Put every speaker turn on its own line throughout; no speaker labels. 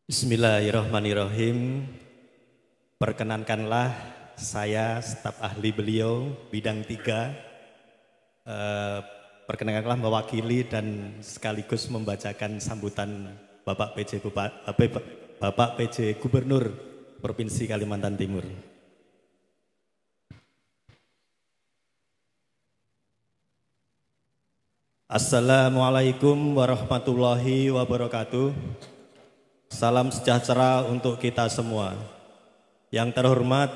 Bismillahirrahmanirrahim. Perkenankanlah saya staf ahli beliau bidang 3 perkenankanlah mewakili dan sekaligus membacakan sambutan Bapak PJ Gubernur Provinsi Kalimantan Timur. Assalamualaikum warahmatullahi wabarakatuh. Salam sejahtera untuk kita semua. Yang terhormat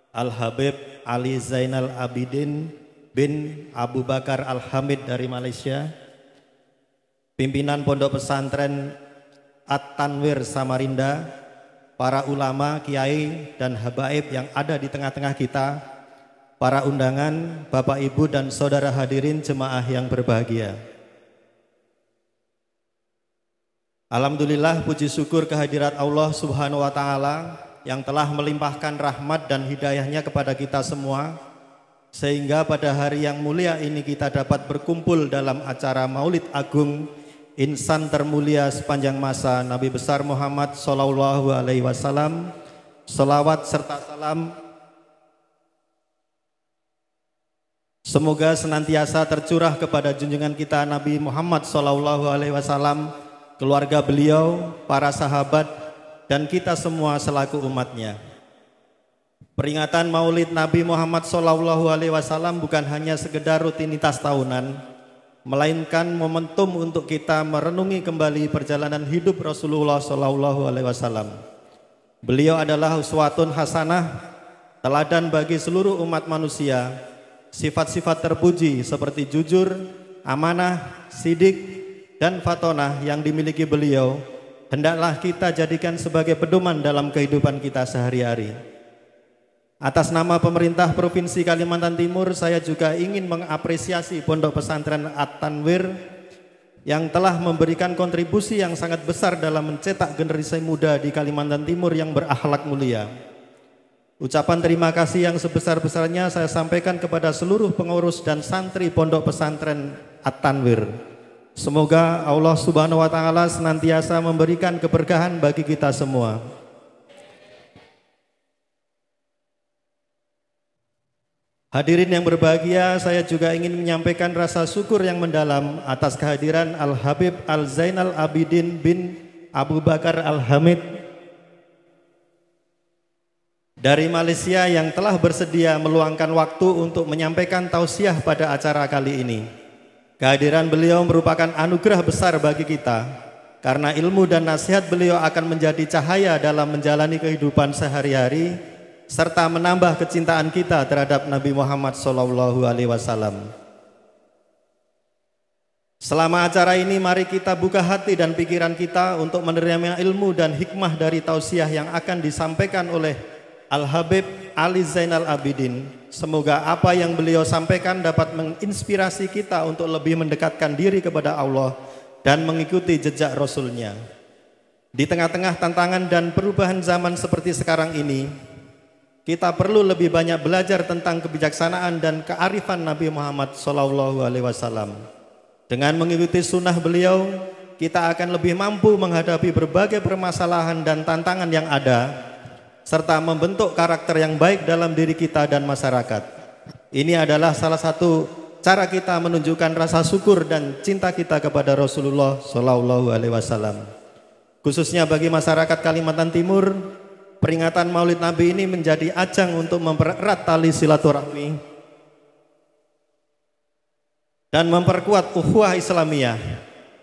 Al-Habib Ali Zainal Abidin bin Abu Bakar Al-Hamid dari Malaysia, pimpinan Pondok Pesantren At-Tanwir Samarinda, para ulama, kiai dan habaib yang ada di tengah-tengah kita, para undangan, Bapak Ibu dan saudara hadirin jemaah yang berbahagia. Alhamdulillah, puji syukur kehadirat Allah Subhanahu wa Ta'ala yang telah melimpahkan rahmat dan hidayahnya kepada kita semua, sehingga pada hari yang mulia ini kita dapat berkumpul dalam acara Maulid Agung insan termulia sepanjang masa, Nabi besar Muhammad Sallallahu Alaihi Wasallam. Selawat serta salam semoga senantiasa tercurah kepada junjungan kita Nabi Muhammad Sallallahu Alaihi Wasallam, keluarga beliau, para sahabat, dan kita semua selaku umatnya. Peringatan Maulid Nabi Muhammad Sallallahu Alaihi Wasallam bukan hanya sekedar rutinitas tahunan, melainkan momentum untuk kita merenungi kembali perjalanan hidup Rasulullah Sallallahu Alaihi Wasallam. Beliau adalah uswatun hasanah, teladan bagi seluruh umat manusia. Sifat-sifat terpuji seperti jujur, amanah, sidik, dan fatonah yang dimiliki beliau hendaklah kita jadikan sebagai pedoman dalam kehidupan kita sehari-hari. Atas nama pemerintah Provinsi Kalimantan Timur, saya juga ingin mengapresiasi Pondok Pesantren At-Tanwir yang telah memberikan kontribusi yang sangat besar dalam mencetak generasi muda di Kalimantan Timur yang berakhlak mulia. Ucapan terima kasih yang sebesar-besarnya saya sampaikan kepada seluruh pengurus dan santri Pondok Pesantren At-Tanwir. Semoga Allah Subhanahu wa Ta'ala senantiasa memberikan keberkahan bagi kita semua. Hadirin yang berbahagia, saya juga ingin menyampaikan rasa syukur yang mendalam atas kehadiran Al-Habib Al Zainal Abidin bin Abu Bakar Al-Hamid dari Malaysia yang telah bersedia meluangkan waktu untuk menyampaikan tausiah pada acara kali ini. Kehadiran beliau merupakan anugerah besar bagi kita, karena ilmu dan nasihat beliau akan menjadi cahaya dalam menjalani kehidupan sehari-hari, serta menambah kecintaan kita terhadap Nabi Muhammad SAW. Selama acara ini, mari kita buka hati dan pikiran kita untuk menerima ilmu dan hikmah dari tausiah yang akan disampaikan oleh Al-Habib Ali Zainal Abidin. Semoga apa yang beliau sampaikan dapat menginspirasi kita untuk lebih mendekatkan diri kepada Allah dan mengikuti jejak Rasulnya. Di tengah-tengah tantangan dan perubahan zaman seperti sekarang ini, kita perlu lebih banyak belajar tentang kebijaksanaan dan kearifan Nabi Muhammad SAW. Dengan mengikuti sunnah beliau, kita akan lebih mampu menghadapi berbagai permasalahan dan tantangan yang ada, serta membentuk karakter yang baik dalam diri kita dan masyarakat. Ini adalah salah satu cara kita menunjukkan rasa syukur dan cinta kita kepada Rasulullah Shallallahu Alaihi Wasallam. Khususnya bagi masyarakat Kalimantan Timur, peringatan Maulid Nabi ini menjadi ajang untuk mempererat tali silaturahmi dan memperkuat ukhuwah Islamiyah.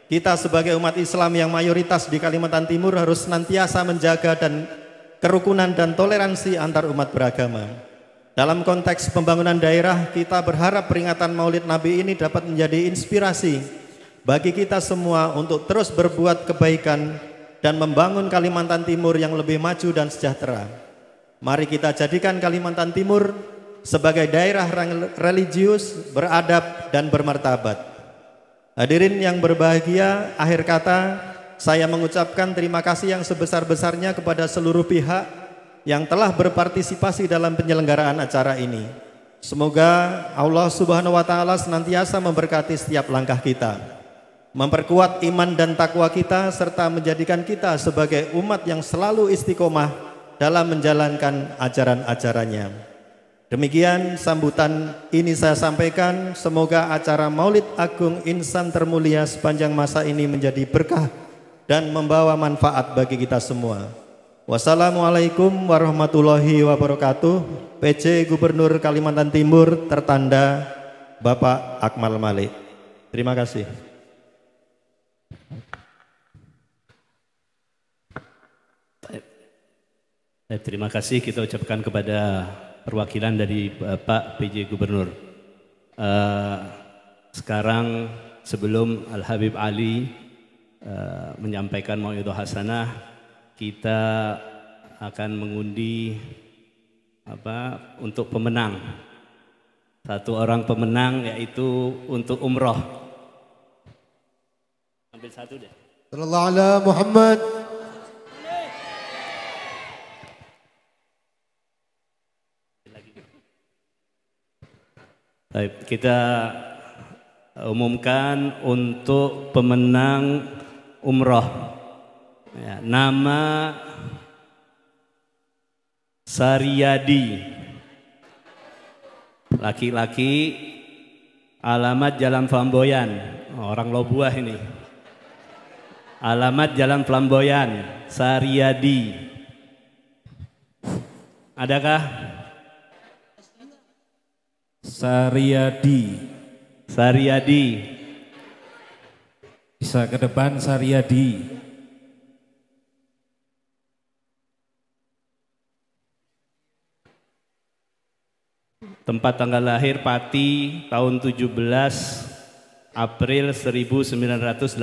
Kita sebagai umat Islam yang mayoritas di Kalimantan Timur harus senantiasa menjaga dan kerukunan dan toleransi antar umat beragama. Dalam konteks pembangunan daerah, kita berharap peringatan Maulid Nabi ini dapat menjadi inspirasi bagi kita semua untuk terus berbuat kebaikan dan membangun Kalimantan Timur yang lebih maju dan sejahtera. Mari kita jadikan Kalimantan Timur sebagai daerah religius, beradab dan bermartabat. Hadirin yang berbahagia, akhir kata saya mengucapkan terima kasih yang sebesar-besarnya kepada seluruh pihak yang telah berpartisipasi dalam penyelenggaraan acara ini. Semoga Allah Subhanahu wa Ta'ala senantiasa memberkati setiap langkah kita. memperkuat iman dan takwa kita, serta menjadikan kita sebagai umat yang selalu istiqomah dalam menjalankan ajaran-ajarannya. Demikian sambutan ini saya sampaikan. Semoga acara Maulid Agung Insan Termulia sepanjang masa ini menjadi berkah dan membawa manfaat bagi kita semua. Wassalamualaikum warahmatullahi wabarakatuh. PJ Gubernur Kalimantan Timur tertanda Bapak Akmal Malik. Terima kasih.
Terima kasih kita ucapkan kepada perwakilan dari Pak PJ Gubernur. Sekarang sebelum Al Habib Ali menyampaikan mau'idhah hasanah, kita akan mengundi untuk pemenang. Satu orang pemenang yaitu untuk umroh. Ambil satu deh.
Sallallahu ala Muhammad.
Baik, kita umumkan untuk pemenang umroh. Ya, nama Sariyadi, laki-laki, alamat Jalan Flamboyan. Orang Lobuah ini. Alamat Jalan Flamboyan, Sariyadi. Adakah? Sariyadi.
Bisa ke depan Sariyadi.
Tempat tanggal lahir Pati tahun 17 April 1984.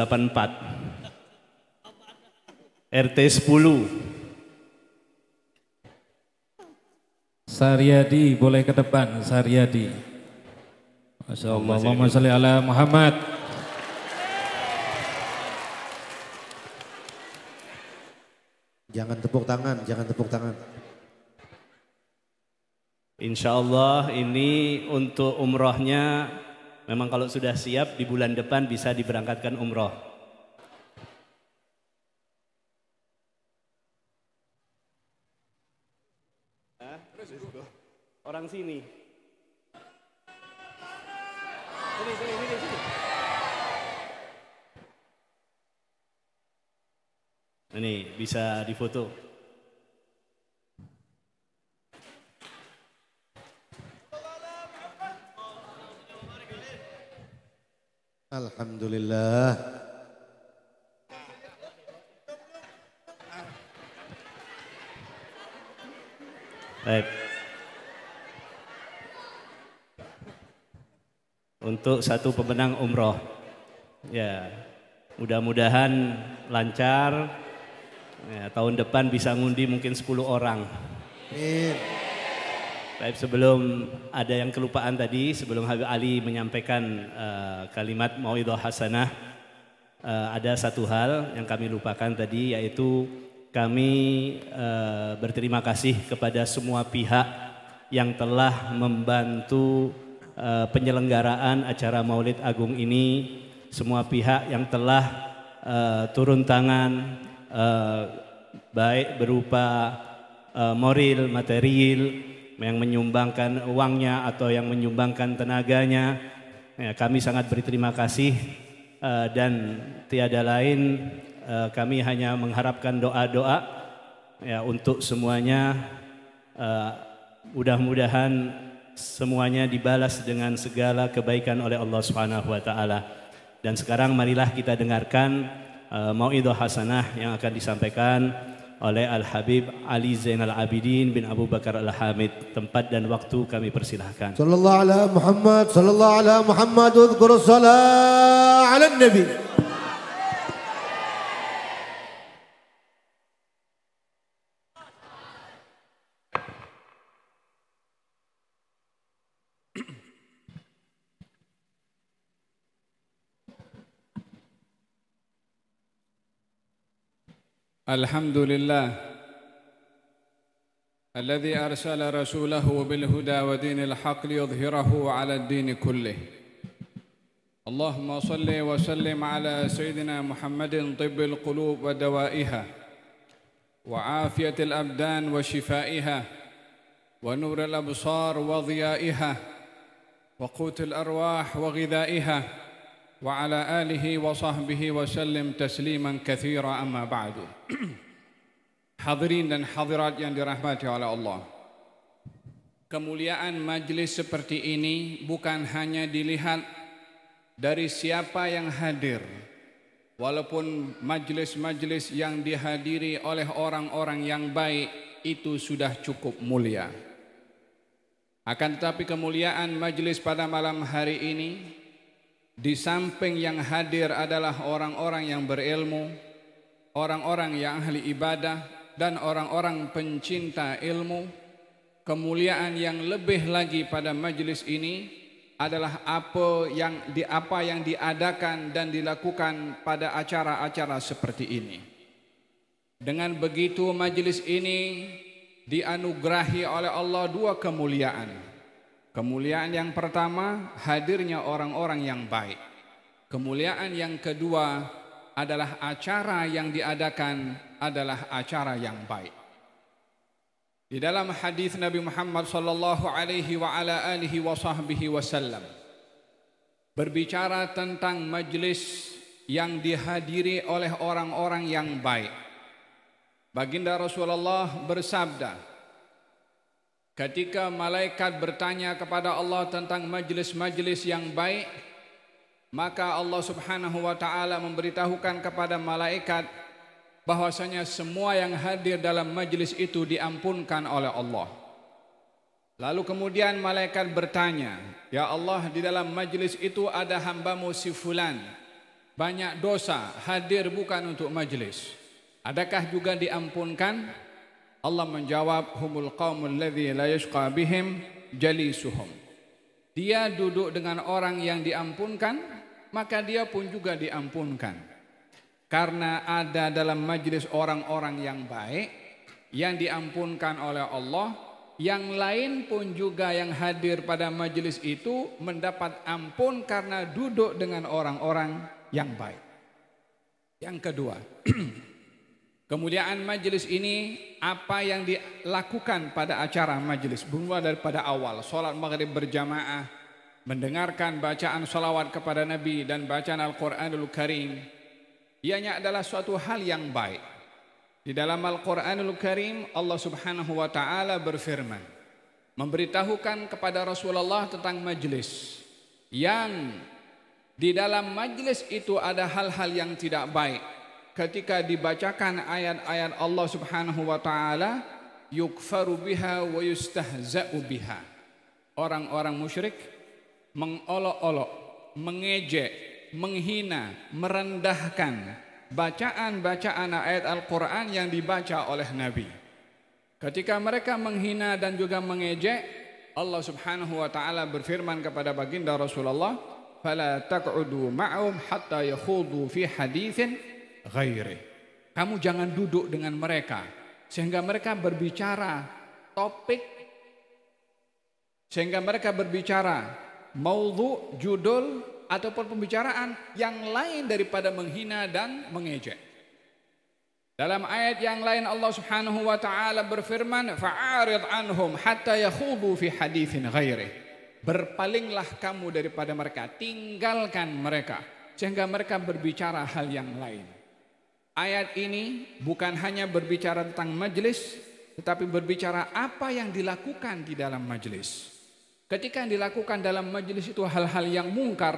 RT 10.
Sariyadi, boleh ke depan Sariyadi. Masya Allah, Allahumma sholli ala Muhammad.
Jangan tepuk tangan, jangan tepuk tangan.
Insya Allah ini untuk umrohnya, memang kalau sudah siap di bulan depan bisa diberangkatkan umroh. Orang sini. Sini. Ini bisa difoto.
Alhamdulillah.
Baik. Untuk satu pemenang umroh, ya mudah-mudahan lancar. Ya, tahun depan bisa ngundi mungkin 10 orang. Baik, sebelum ada yang kelupaan tadi, sebelum Habib Ali menyampaikan kalimat mau'idhah hasanah, ada satu hal yang kami lupakan tadi, yaitu kami berterima kasih kepada semua pihak yang telah membantu penyelenggaraan acara Maulid Agung ini, semua pihak yang telah turun tangan, baik berupa moral, material, yang menyumbangkan uangnya atau yang menyumbangkan tenaganya. Ya, kami sangat berterima kasih dan tiada lain, kami hanya mengharapkan doa-doa ya untuk semuanya. Mudah-mudahan semuanya dibalas dengan segala kebaikan oleh Allah Subhanahu wa taala. Dan sekarang marilah kita dengarkan mau'idhah hasanah yang akan disampaikan oleh Al Habib Ali Zainal Abidin bin Abu Bakar Al Hamid. Tempat dan waktu kami persilahkan.
Sallallahu ala Muhammad, sallallahu ala Muhammad, udhkur salat ala Nabi.
الحمد لله الذي أرسل رسوله بالهدى ودين الحق ليظهره على الدين كله اللهم صل وسلم على سيدنا محمد طب القلوب ودوائها وعافية الأبدان وشفائها ونور الأبصار وضيائها وقوت الأرواح وغذائها وعلى آله وصحبه وسلم تسليما كثيرا أما بعد. Hadirin dan hadirat yang dirahmati oleh Allah, kemuliaan majlis seperti ini bukan hanya dilihat dari siapa yang hadir, walaupun majlis-majlis yang dihadiri oleh orang-orang yang baik itu sudah cukup mulia. Akan tetapi kemuliaan majlis pada malam hari ini, di samping yang hadir adalah orang-orang yang berilmu, orang-orang yang ahli ibadah, dan orang-orang pencinta ilmu, kemuliaan yang lebih lagi pada majlis ini adalah apa yang diadakan dan dilakukan pada acara-acara seperti ini. Dengan begitu majlis ini dianugerahi oleh Allah dua kemuliaan. Kemuliaan yang pertama, hadirnya orang-orang yang baik. Kemuliaan yang kedua adalah acara yang diadakan adalah acara yang baik. Di dalam hadis Nabi Muhammad sallallahu alaihi wa ala alihi wa sahbihi wasallam berbicara tentang majlis yang dihadiri oleh orang-orang yang baik. Baginda Rasulullah bersabda, ketika malaikat bertanya kepada Allah tentang majlis-majlis yang baik, maka Allah Subhanahu wa taala memberitahukan kepada malaikat bahwasanya semua yang hadir dalam majlis itu diampunkan oleh Allah. Lalu kemudian malaikat bertanya, ya Allah, di dalam majlis itu ada hambamu si fulan, banyak dosa, hadir bukan untuk majlis, adakah juga diampunkan? Allah menjawab, humul qaumul ladzi la yashqa bihim jalisuhum. Dia duduk dengan orang yang diampunkan, maka dia pun juga diampunkan. Karena ada dalam majlis orang-orang yang baik, yang diampunkan oleh Allah, yang lain pun juga yang hadir pada majlis itu mendapat ampun karena duduk dengan orang-orang yang baik. Yang kedua, kemuliaan majlis ini, apa yang dilakukan pada acara majlis, bermula daripada awal, sholat maghrib berjamaah, mendengarkan bacaan salawat kepada Nabi dan bacaan Al-Quranul Karim. Ianya adalah suatu hal yang baik. Di dalam Al-Quranul Karim, Allah Subhanahu wa taala berfirman, memberitahukan kepada Rasulullah tentang majlis, yang di dalam majlis itu ada hal-hal yang tidak baik. Ketika dibacakan ayat-ayat Allah Subhanahu wa taala, yukfaru biha wa yustahza'u biha. Orang-orang musyrik mengolok-olok, mengejek, menghina, merendahkan bacaan-bacaan ayat Al-Quran yang dibaca oleh Nabi. Ketika mereka menghina dan juga mengejek, Allah Subhanahu wa taala berfirman kepada baginda Rasulullah, "Fala taq'udu ma'hum hatta yakhudu fi haditsin ghairi." Kamu jangan duduk dengan mereka sehingga mereka berbicara topik, sehingga mereka berbicara maudhu, judul ataupun pembicaraan yang lain daripada menghina dan mengejek. Dalam ayat yang lain Allah Subhanahu wa taala berfirman, fa'arid anhum hatta yakhudu fi haditsin ghairi. Berpalinglah kamu daripada mereka, tinggalkan mereka sehingga mereka berbicara hal yang lain. Ayat ini bukan hanya berbicara tentang majlis, tetapi berbicara apa yang dilakukan di dalam majlis. Ketika yang dilakukan dalam majlis itu hal-hal yang mungkar,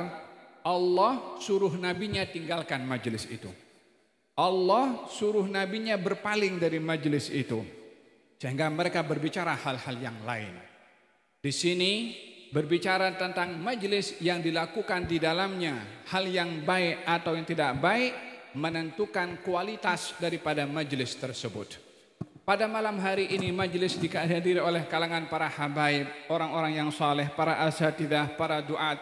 Allah suruh nabinya tinggalkan majlis itu. Allah suruh nabinya berpaling dari majlis itu, sehingga mereka berbicara hal-hal yang lain. Di sini berbicara tentang majlis yang dilakukan di dalamnya hal yang baik atau yang tidak baik, menentukan kualitas daripada majlis tersebut. Pada malam hari ini majlis dihadiri oleh kalangan para habaib, orang-orang yang saleh, para asatidzah, para duat,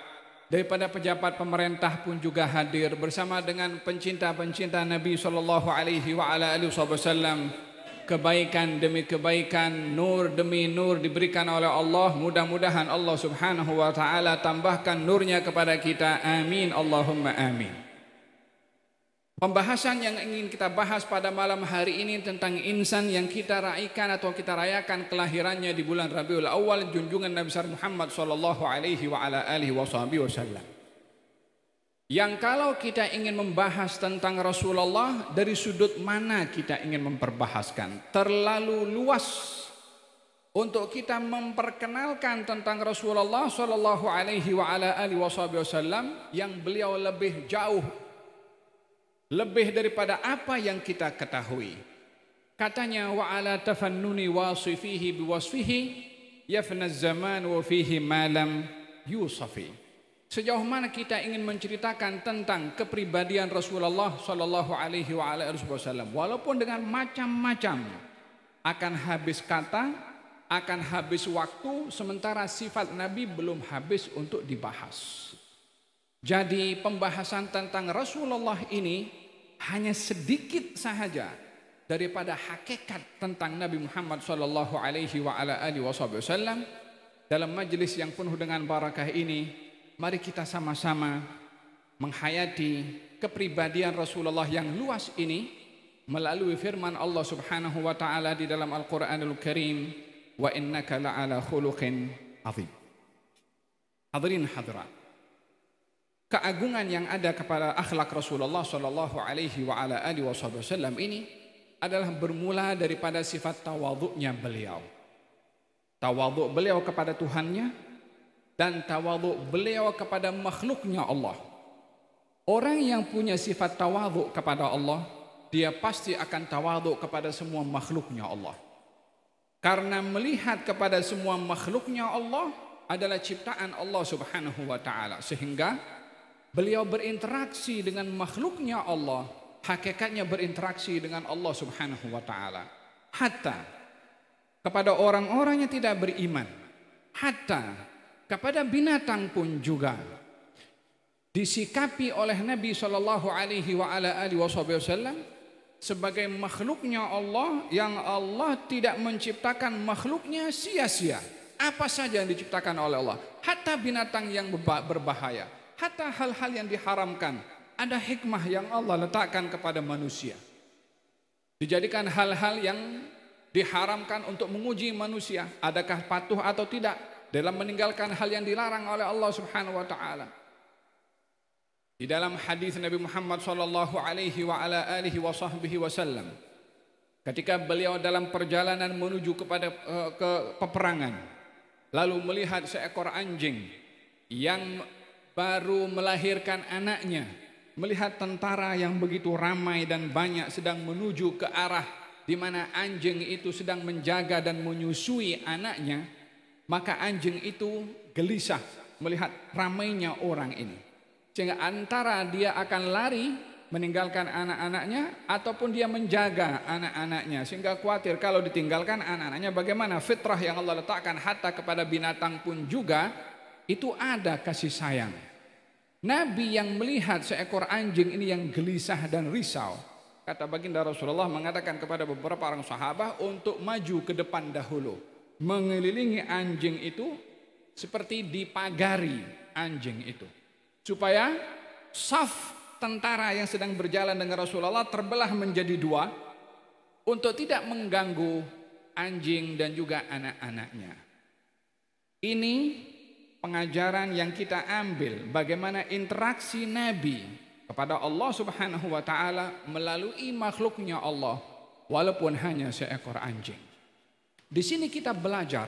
daripada pejabat pemerintah pun juga hadir bersama dengan pencinta-pencinta Nabi sallallahu alaihi wa ala alihi wasallam. kebaikan demi kebaikan, nur demi nur diberikan oleh Allah. Mudah-mudahan Allah Subhanahu wa taala tambahkan nurnya kepada kita. Amin Allahumma amin. Pembahasan yang ingin kita bahas pada malam hari ini tentang insan yang kita raikan atau kita rayakan kelahirannya di bulan Rabiul Awal, junjungan Nabi Muhammad sallallahu alaihi wa ala alihi wasallam. Yang kalau kita ingin membahas tentang Rasulullah, dari sudut mana kita ingin memperbahaskan? Terlalu luas untuk kita memperkenalkan tentang Rasulullah sallallahu alaihi wa ala alihi wasallam yang beliau lebih jauh, lebih daripada apa yang kita ketahui. Katanya wa ala tafannuni wasifihi biwasfihi yafna zaman wa fihi ma lam yusafi. Sejauh mana kita ingin menceritakan tentang kepribadian Rasulullah sallallahu alaihi wasallam, walaupun dengan macam-macam, akan habis kata, akan habis waktu, sementara sifat Nabi belum habis untuk dibahas. Jadi pembahasan tentang Rasulullah ini hanya sedikit sahaja daripada hakikat tentang Nabi Muhammad sallallahu alaihi wasallam. Dalam majlis yang penuh dengan barakah ini, mari kita sama-sama menghayati kepribadian Rasulullah yang luas ini melalui firman Allah Subhanahu wa taala di dalam Al-Qur'anul Karim, wa innaka la'ala khuluqin azim. Hadirin hadirat, keagungan yang ada kepada akhlak Rasulullah sallallahu alaihi wa ala alihi wasallam ini adalah bermula daripada sifat tawadhu'nya beliau. Tawadhu' beliau kepada Tuhannya dan tawadhu beliau kepada makhluknya Allah. Orang yang punya sifat tawadhu kepada Allah, dia pasti akan tawadhu kepada semua makhluknya Allah. Karena melihat kepada semua makhluknya Allah adalah ciptaan Allah Subhanahu wa taala, sehingga beliau berinteraksi dengan makhluknya Allah, hakikatnya berinteraksi dengan Allah Subhanahu wa taala. Hatta kepada orang-orang yang tidak beriman, hatta kepada binatang pun juga disikapi oleh Nabi sallallahu alaihi wasallam sebagai makhluknya Allah, yang Allah tidak menciptakan makhluknya sia-sia. Apa saja yang diciptakan oleh Allah, hatta binatang yang berbahaya, hatta hal-hal yang diharamkan, ada hikmah yang Allah letakkan kepada manusia. Dijadikan hal-hal yang diharamkan untuk menguji manusia, adakah patuh atau tidak dalam meninggalkan hal yang dilarang oleh Allah Subhanahu wa taala. Di dalam hadis Nabi Muhammad sallallahu alaihi wa ala alihi wasallam, ketika beliau dalam perjalanan menuju kepada ke peperangan, lalu melihat seekor anjing yang baru melahirkan anaknya, melihat tentara yang begitu ramai dan banyak sedang menuju ke arah di mana anjing itu sedang menjaga dan menyusui anaknya, maka anjing itu gelisah melihat ramainya orang ini, sehingga antara dia akan lari meninggalkan anak-anaknya ataupun dia menjaga anak-anaknya, sehingga khawatir kalau ditinggalkan anak-anaknya bagaimana. Fitrah yang Allah letakkan hatta kepada binatang pun juga itu ada kasih sayang. Nabi yang melihat seekor anjing ini yang gelisah dan risau, kata baginda Rasulullah mengatakan kepada beberapa orang sahabat untuk maju ke depan dahulu, mengelilingi anjing itu seperti dipagari anjing itu, supaya saf tentara yang sedang berjalan dengan Rasulullah terbelah menjadi dua untuk tidak mengganggu anjing dan juga anak-anaknya. Ini pengajaran yang kita ambil, bagaimana interaksi Nabi kepada Allah Subhanahu wa taala melalui makhluknya Allah walaupun hanya seekor anjing. Di sini kita belajar,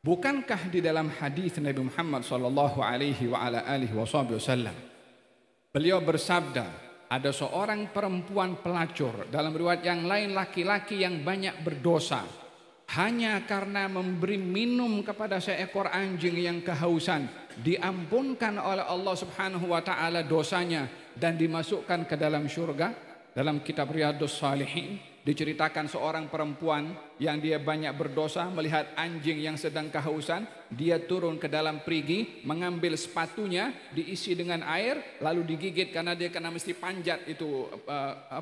bukankah di dalam hadis Nabi Muhammad sallallahu alaihi wasallam beliau bersabda, ada seorang perempuan pelacur, dalam riwayat yang lain laki-laki yang banyak berdosa, hanya karena memberi minum kepada seekor anjing yang kehausan, diampunkan oleh Allah Subhanahu wa taala dosanya dan dimasukkan ke dalam surga. Dalam kitab Riyadhus Shalihin diceritakan seorang perempuan yang dia banyak berdosa, melihat anjing yang sedang kehausan, dia turun ke dalam perigi, mengambil sepatunya diisi dengan air, lalu digigit karena dia kena mesti panjat itu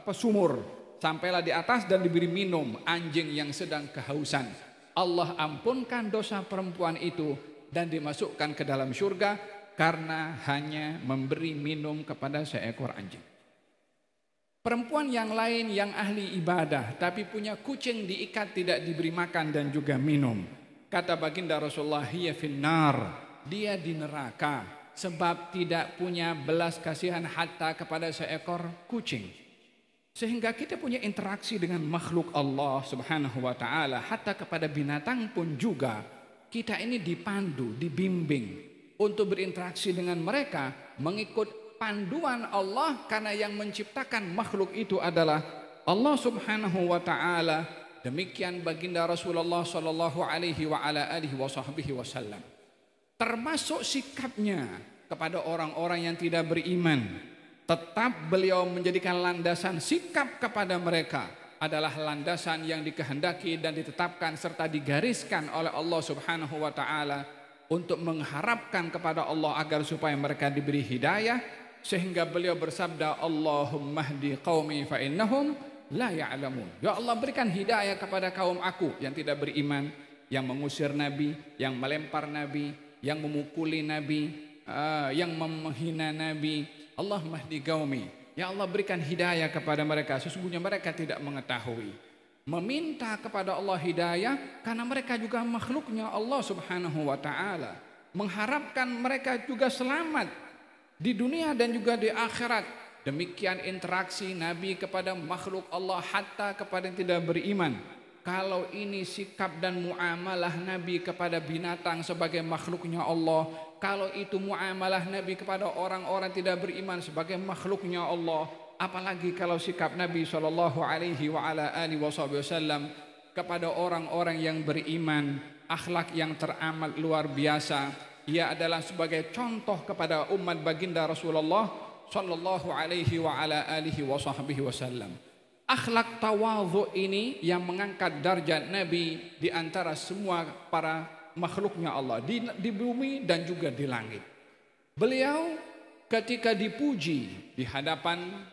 sumur Sampailah di atas dan diberi minum anjing yang sedang kehausan. Allah ampunkan dosa perempuan itu dan dimasukkan ke dalam surga karena hanya memberi minum kepada seekor anjing. Perempuan yang lain yang ahli ibadah tapi punya kucing diikat, tidak diberi makan dan juga minum. Kata baginda Rasulullah, hiya finnar, dia di neraka sebab tidak punya belas kasihan hatta kepada seekor kucing. Sehingga kita punya interaksi dengan makhluk Allah Subhanahu wa taala, hatta kepada binatang pun juga kita ini dipandu, dibimbing untuk berinteraksi dengan mereka mengikut panduan Allah, karena yang menciptakan makhluk itu adalah Allah Subhanahu wa taala. Demikian baginda Rasulullah sallallahu alaihi wa ala alihi wasallam. Termasuk sikapnya kepada orang-orang yang tidak beriman, tetap beliau menjadikan landasan sikap kepada mereka adalah landasan yang dikehendaki dan ditetapkan serta digariskan oleh Allah Subhanahu wa taala untuk mengharapkan kepada Allah agar supaya mereka diberi hidayah, sehingga beliau bersabda, Allahumma hdi qaumi fa innahum la ya'lamun. Ya Allah, berikan hidayah kepada kaum aku yang tidak beriman, yang mengusir Nabi, yang melempar Nabi, yang memukuli Nabi, yang menghina Nabi. Allahumma hdi qaumi, ya Allah berikan hidayah kepada mereka, sesungguhnya mereka tidak mengetahui. Meminta kepada Allah hidayah karena mereka juga makhluknya Allah Subhanahu wa taala. Mengharapkan mereka juga selamat di dunia dan juga di akhirat. Demikian interaksi Nabi kepada makhluk Allah hatta kepada yang tidak beriman. Kalau ini sikap dan muamalah Nabi kepada binatang sebagai makhluknya Allah, kalau itu muamalah Nabi kepada orang-orang tidak beriman sebagai makhluknya Allah, apalagi kalau sikap Nabi sallallahu alaihi wa ala alihi wasallam kepada orang-orang yang beriman, akhlak yang teramat luar biasa. Ia adalah sebagai contoh kepada umat baginda Rasulullah sallallahu alaihi wa ala alihi wasallam. Akhlak tawadhu ini yang mengangkat darjat Nabi di antara semua para makhluknya Allah di bumi dan juga di langit. Beliau ketika dipuji di hadapan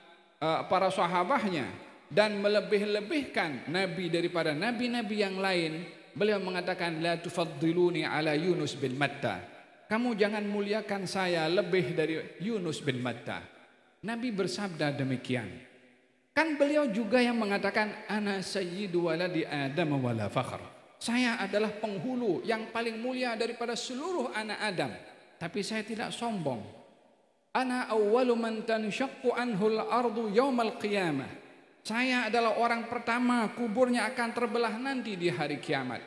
para sahabatnya dan melebih-lebihkan Nabi daripada nabi-nabi yang lain, beliau mengatakan, la tufaddiluni ala Yunus bin Matta. Kamu jangan muliakan saya lebih dari Yunus bin Matta. Nabi bersabda demikian. Kan beliau juga yang mengatakan, ana sayyidu waladi Adam wala fakhr. Saya adalah penghulu yang paling mulia daripada seluruh anak Adam, tapi saya tidak sombong. Ana awwalu man tanshaqqu anhu al-ardu yaumal qiyamah. Saya adalah orang pertama kuburnya akan terbelah nanti di hari kiamat.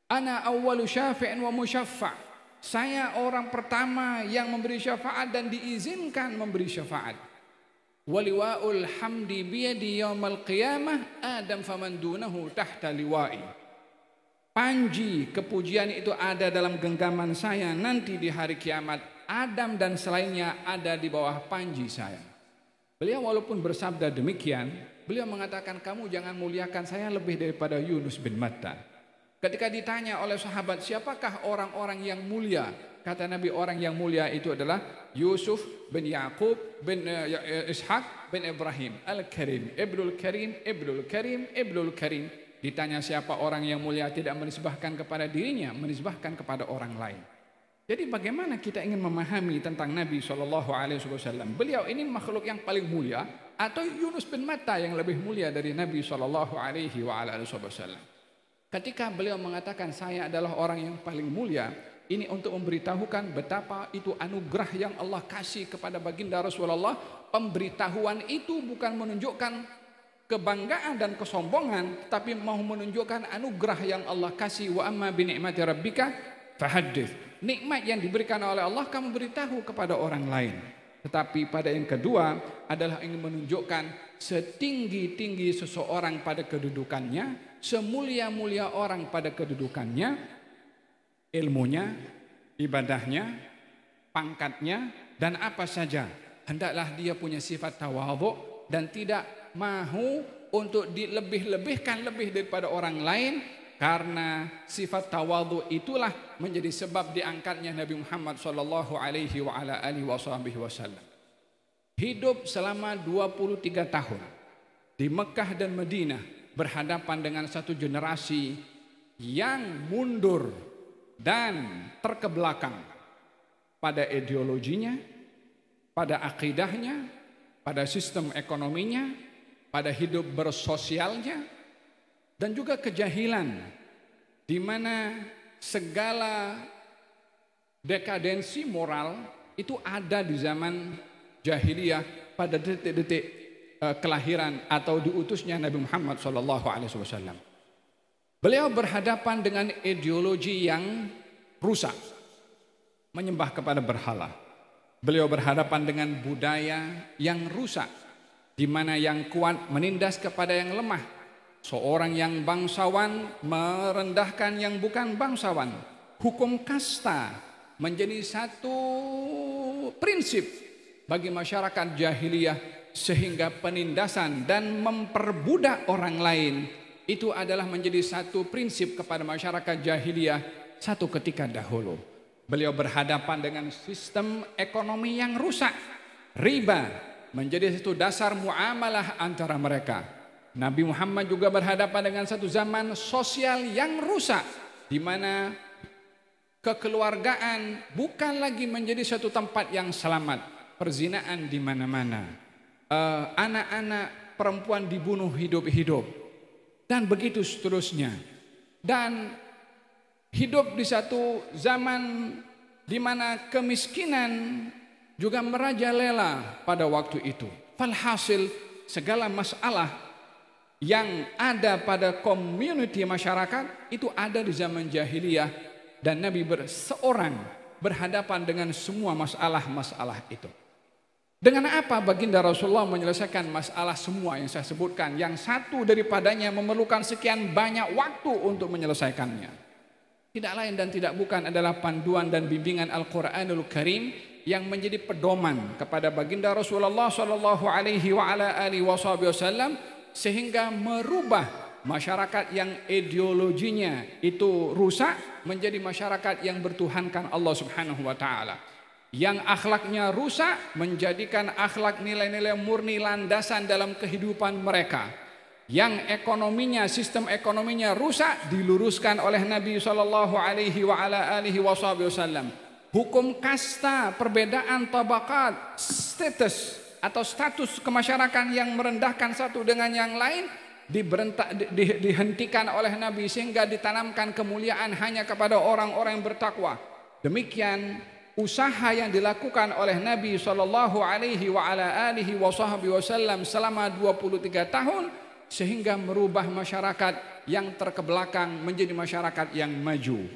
Ana awwalu syafi'in wa musyaffa'. Saya orang pertama yang memberi syafaat dan diizinkan memberi syafaat. Waliwa'ul hamdi biyadi yaumal qiyamah Adam faman dunahu tahta liwa'i. Panji kepujian itu ada dalam genggaman saya nanti di hari kiamat. Adam dan selainnya ada di bawah panji saya. Beliau walaupun bersabda demikian, beliau mengatakan, kamu jangan muliakan saya lebih daripada Yunus bin Matta. Ketika ditanya oleh sahabat, siapakah orang-orang yang mulia? Kata Nabi, orang yang mulia itu adalah Yusuf bin Yaqub bin Ishaq bin Ibrahim Al-Karim, Ibnul Karim, Ibnul Karim, Ibnul Karim. Ditanya siapa orang yang mulia, tidak menisbahkan kepada dirinya, menisbahkan kepada orang lain. Jadi bagaimana kita ingin memahami tentang Nabi SAW? Beliau ini makhluk yang paling mulia atau Yunus bin Matta yang lebih mulia dari Nabi SAW? Ketika beliau mengatakan saya adalah orang yang paling mulia, ini untuk memberitahukan betapa itu anugerah yang Allah kasih kepada baginda Rasulullah. Pemberitahuan itu bukan menunjukkan kebanggaan dan kesombongan, tapi mau menunjukkan anugerah yang Allah kasih. Wa amma bi ni'mati rabbika fahaddits. Nikmat yang diberikan oleh Allah kamu beritahu kepada orang lain. Tetapi pada yang kedua adalah ingin menunjukkan setinggi-tinggi seseorang pada kedudukannya, semulia-mulia orang pada kedudukannya, ilmunya, ibadahnya, pangkatnya, dan apa saja. Hendaklah dia punya sifat tawadhu dan tidak mahu untuk dilebih-lebihkan lebih daripada orang lain, karena sifat tawadhu itulah menjadi sebab diangkatnya Nabi Muhammad sallallahu alaihi wa ala alihi wasallam. Hidup selama 23 tahun di Mekah dan Madinah berhadapan dengan satu generasi yang mundur dan terkebelakang pada ideologinya, pada akidahnya, pada sistem ekonominya, pada hidup bersosialnya, dan juga kejahilan di mana segala dekadensi moral itu ada di zaman jahiliyah pada detik-detik kelahiran atau diutusnya Nabi Muhammad SAW. Beliau berhadapan dengan ideologi yang rusak, menyembah kepada berhala. Beliau berhadapan dengan budaya yang rusak, di mana yang kuat menindas kepada yang lemah. Seorang yang bangsawan merendahkan yang bukan bangsawan. Hukum kasta menjadi satu prinsip bagi masyarakat jahiliyah, sehingga penindasan dan memperbudak orang lain itu adalah menjadi satu prinsip kepada masyarakat jahiliyah satu ketika dahulu. Beliau berhadapan dengan sistem ekonomi yang rusak. Riba menjadi satu dasar muamalah antara mereka. Nabi Muhammad juga berhadapan dengan satu zaman sosial yang rusak, di mana kekeluargaan bukan lagi menjadi satu tempat yang selamat. Perzinaan di mana-mana, anak-anak perempuan dibunuh hidup-hidup, dan begitu seterusnya. Dan hidup di satu zaman di mana kemiskinan juga merajalela pada waktu itu. Falhasil, segala masalah yang ada pada community masyarakat itu ada di zaman jahiliyah, dan Nabi seorang berhadapan dengan semua masalah-masalah itu. Dengan apa baginda Rasulullah menyelesaikan masalah semua yang saya sebutkan, yang satu daripadanya memerlukan sekian banyak waktu untuk menyelesaikannya? Tidak lain dan tidak bukan adalah panduan dan bimbingan Al-Quranul Karim yang menjadi pedoman kepada baginda Rasulullah SAW, sehingga merubah masyarakat yang ideologinya itu rusak menjadi masyarakat yang bertuhankan Allah Subhanahu wa taala. Yang akhlaknya rusak menjadikan akhlak nilai-nilai murni landasan dalam kehidupan mereka. Yang ekonominya, sistem ekonominya rusak diluruskan oleh Nabi SAW. Hukum kasta, perbedaan tabakat, status atau status kemasyarakatan yang merendahkan satu dengan yang lain dihentikan oleh Nabi, sehingga ditanamkan kemuliaan hanya kepada orang-orang yang bertakwa. Demikian usaha yang dilakukan oleh Nabi SAW selama 23 tahun, sehingga merubah masyarakat yang terkebelakang menjadi masyarakat yang maju.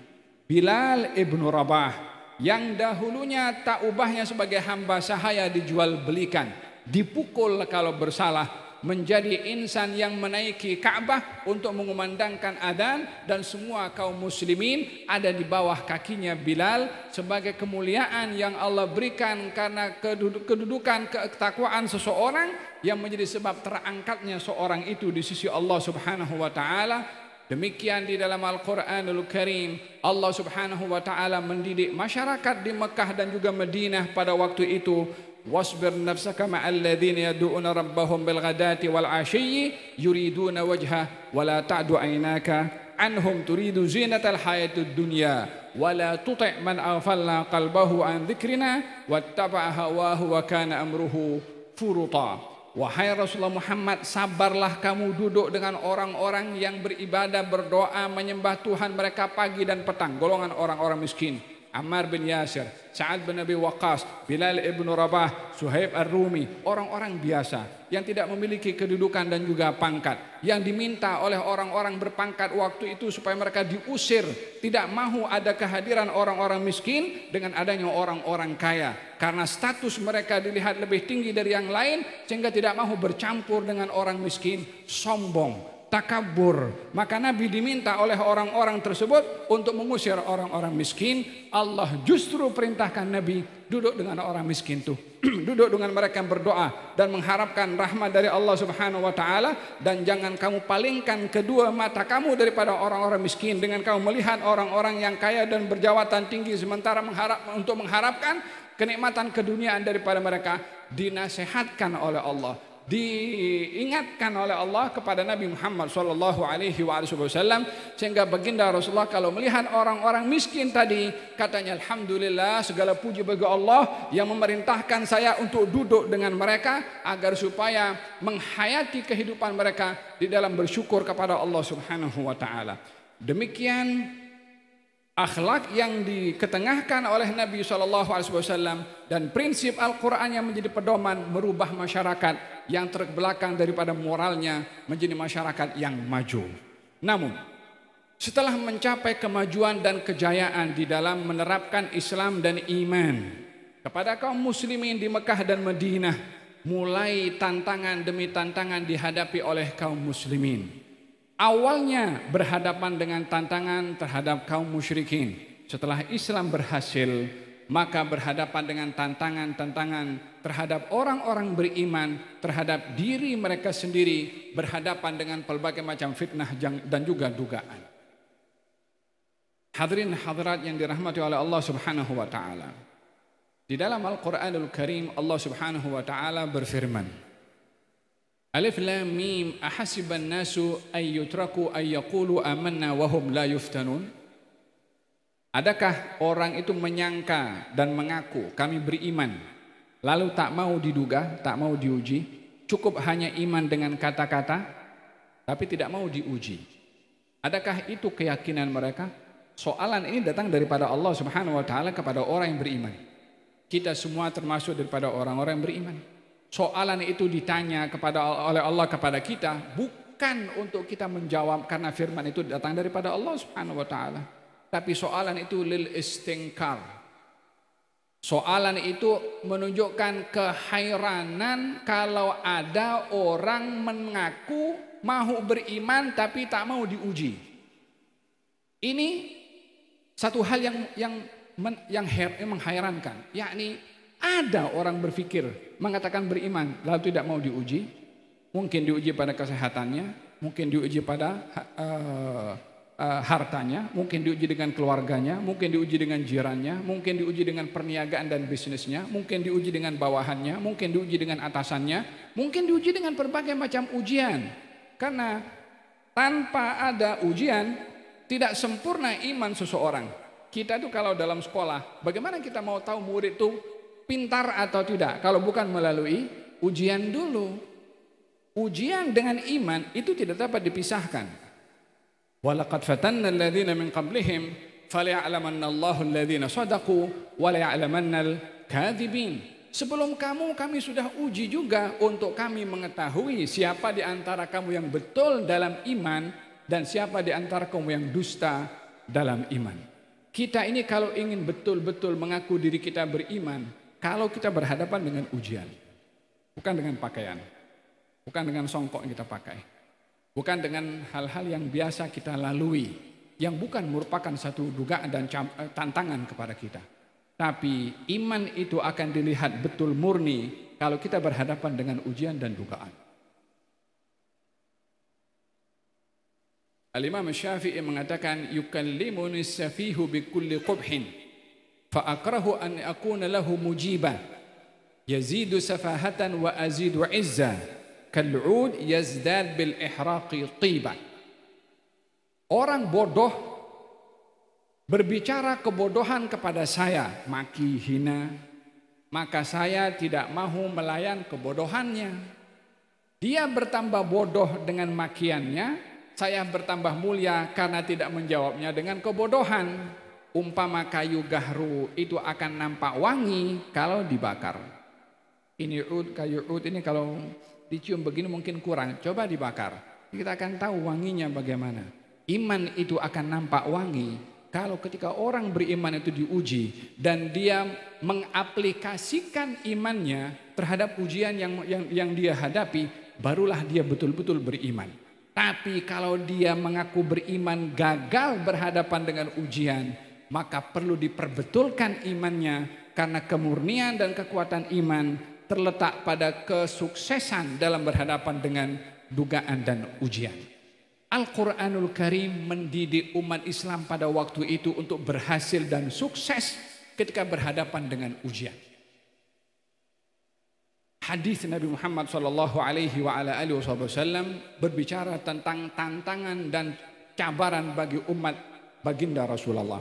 Bilal ibnu Rabah yang dahulunya tak ubahnya sebagai hamba sahaya dijual belikan, dipukul kalau bersalah, menjadi insan yang menaiki Ka'bah untuk mengumandangkan adzan, dan semua kaum muslimin ada di bawah kakinya Bilal sebagai kemuliaan yang Allah berikan karena kedudukan ketakwaan seseorang yang menjadi sebab terangkatnya seorang itu di sisi Allah Subhanahu wa taala. Demikian di dalam Al-Quranul Karim, Allah Subhanahu wa ta'ala mendidik masyarakat di Mekah dan juga Madinah pada waktu itu. Wasbir nafsaka ma'al ladzina yad'una rabbahum bil ghadati wal 'ashiyyi yuriduna wajha wa la ta'du 'ainaka anhum turidu zinatal hayatid dunya wa la tuti' man aghfalna qalbahu an dzikrina wattaba'a hawahu wa kana amruhu furuta. Wahai Rasulullah Muhammad, sabarlah kamu duduk dengan orang-orang yang beribadah, berdoa, menyembah Tuhan mereka pagi dan petang. Golongan orang-orang miskin, Ammar bin Yasir, Sa'ad bin Abi Waqqas, Bilal ibn Rabah, Suhaib ar-Rumi, orang-orang biasa yang tidak memiliki kedudukan dan juga pangkat, yang diminta oleh orang-orang berpangkat waktu itu supaya mereka diusir, tidak mahu ada kehadiran orang-orang miskin dengan adanya orang-orang kaya, karena status mereka dilihat lebih tinggi dari yang lain, sehingga tidak mahu bercampur dengan orang miskin, sombong, takabur. Maka Nabi diminta oleh orang-orang tersebut untuk mengusir orang-orang miskin. Allah justru perintahkan Nabi duduk dengan orang miskin tuh, duduk dengan mereka yang berdoa dan mengharapkan rahmat dari Allah Subhanahu wa taala, dan jangan kamu palingkan kedua mata kamu daripada orang-orang miskin dengan kamu melihat orang-orang yang kaya dan berjawatan tinggi, sementara mengharapkan kenikmatan keduniaan daripada mereka. Dinasihatkan oleh Allah, diingatkan oleh Allah kepada Nabi Muhammad SAW, sehingga baginda Rasulullah kalau melihat orang-orang miskin tadi katanya, alhamdulillah, segala puji bagi Allah yang memerintahkan saya untuk duduk dengan mereka agar supaya menghayati kehidupan mereka di dalam bersyukur kepada Allah Subhanahu wa taala. Demikian akhlak yang diketengahkan oleh Nabi SAW dan prinsip Al-Quran yang menjadi pedoman merubah masyarakat yang terbelakang daripada moralnya menjadi masyarakat yang maju. Namun setelah mencapai kemajuan dan kejayaan di dalam menerapkan Islam dan iman kepada kaum muslimin di Mekah dan Madinah, mulai tantangan demi tantangan dihadapi oleh kaum muslimin. Awalnya berhadapan dengan tantangan terhadap kaum musyrikin. Setelah Islam berhasil, maka berhadapan dengan tantangan-tantangan terhadap orang-orang beriman, terhadap diri mereka sendiri, berhadapan dengan pelbagai macam fitnah dan juga dugaan. Hadirin hadirat yang dirahmati oleh Allah Subhanahu wa taala. Di dalam Al-Qur'anul Karim Allah Subhanahu wa taala berfirman, Alif Lam Mim ahasiban nasu ay yutraku ay yaqulu amanna wa hum la yuftanun. Adakah orang itu menyangka dan mengaku kami beriman lalu tak mau diduga, tak mau diuji, cukup hanya iman dengan kata-kata tapi tidak mau diuji. Adakah itu keyakinan mereka? Soalan ini datang daripada Allah Subhanahu wa taala kepada orang yang beriman. Kita semua termasuk daripada orang-orang yang beriman. Soalan itu ditanya oleh Allah kepada kita bukan untuk kita menjawab karena firman itu datang daripada Allah Subhanahu wa taala, tapi soalan itu lil istingkar. Soalan itu menunjukkan kehairanan kalau ada orang mengaku mau beriman tapi tak mau diuji. Ini satu hal yang menghairankan, yakni ada orang berpikir mengatakan beriman lalu tidak mau diuji. Mungkin diuji pada kesehatannya, mungkin diuji pada hartanya, mungkin diuji dengan keluarganya, mungkin diuji dengan jirannya, mungkin diuji dengan perniagaan dan bisnisnya, mungkin diuji dengan bawahannya, mungkin diuji dengan atasannya, mungkin diuji dengan berbagai macam ujian. Karena tanpa ada ujian tidak sempurna iman seseorang. Kita itu kalau dalam sekolah, bagaimana kita mau tahu murid itu pintar atau tidak kalau bukan melalui ujian dulu. Ujian dengan iman itu tidak dapat dipisahkan. Walaqad fatanna alladhina min qablihim falya'lamanna Allahu alladhina shadaqu wa la'lamannal kadzibin. Sebelum kami sudah uji juga untuk kami mengetahui siapa di antara kamu yang betul dalam iman dan siapa di antara kamu yang dusta dalam iman. Kita ini kalau ingin betul-betul mengaku diri kita beriman, kalau kita berhadapan dengan ujian, bukan dengan pakaian, bukan dengan songkok yang kita pakai, bukan dengan hal-hal yang biasa kita lalui, yang bukan merupakan satu dugaan dan tantangan kepada kita. Tapi iman itu akan dilihat betul murni kalau kita berhadapan dengan ujian dan dugaan. Al-Imam Syafi'i mengatakan, yukallimuni safihu bikulli qubhin fa'akrahu an akuna lahu mujiba yazidu safahatan wa azidu izza kal'ud yazdad bil ihraqi tiba. Orang bodoh berbicara kebodohan kepada saya, maki hina, maka saya tidak mahu melayan kebodohannya. Dia bertambah bodoh dengan makiannya, saya bertambah mulia karena tidak menjawabnya dengan kebodohan. Umpama kayu gahru itu akan nampak wangi kalau dibakar. Ini kayu ud ini kalau dicium begini mungkin kurang, coba dibakar, kita akan tahu wanginya bagaimana. Iman itu akan nampak wangi kalau ketika orang beriman itu diuji dan dia mengaplikasikan imannya terhadap ujian yang dia hadapi, barulah dia betul-betul beriman. Tapi kalau dia mengaku beriman gagal berhadapan dengan ujian, maka perlu diperbetulkan imannya karena kemurnian dan kekuatan iman terletak pada kesuksesan dalam berhadapan dengan dugaan dan ujian. Al-Quranul Karim mendidik umat Islam pada waktu itu untuk berhasil dan sukses ketika berhadapan dengan ujian. hadis Nabi Muhammad sallallahu alaihi wa ala alihi wasallam berbicara tentang tantangan dan cabaran bagi umat baginda Rasulullah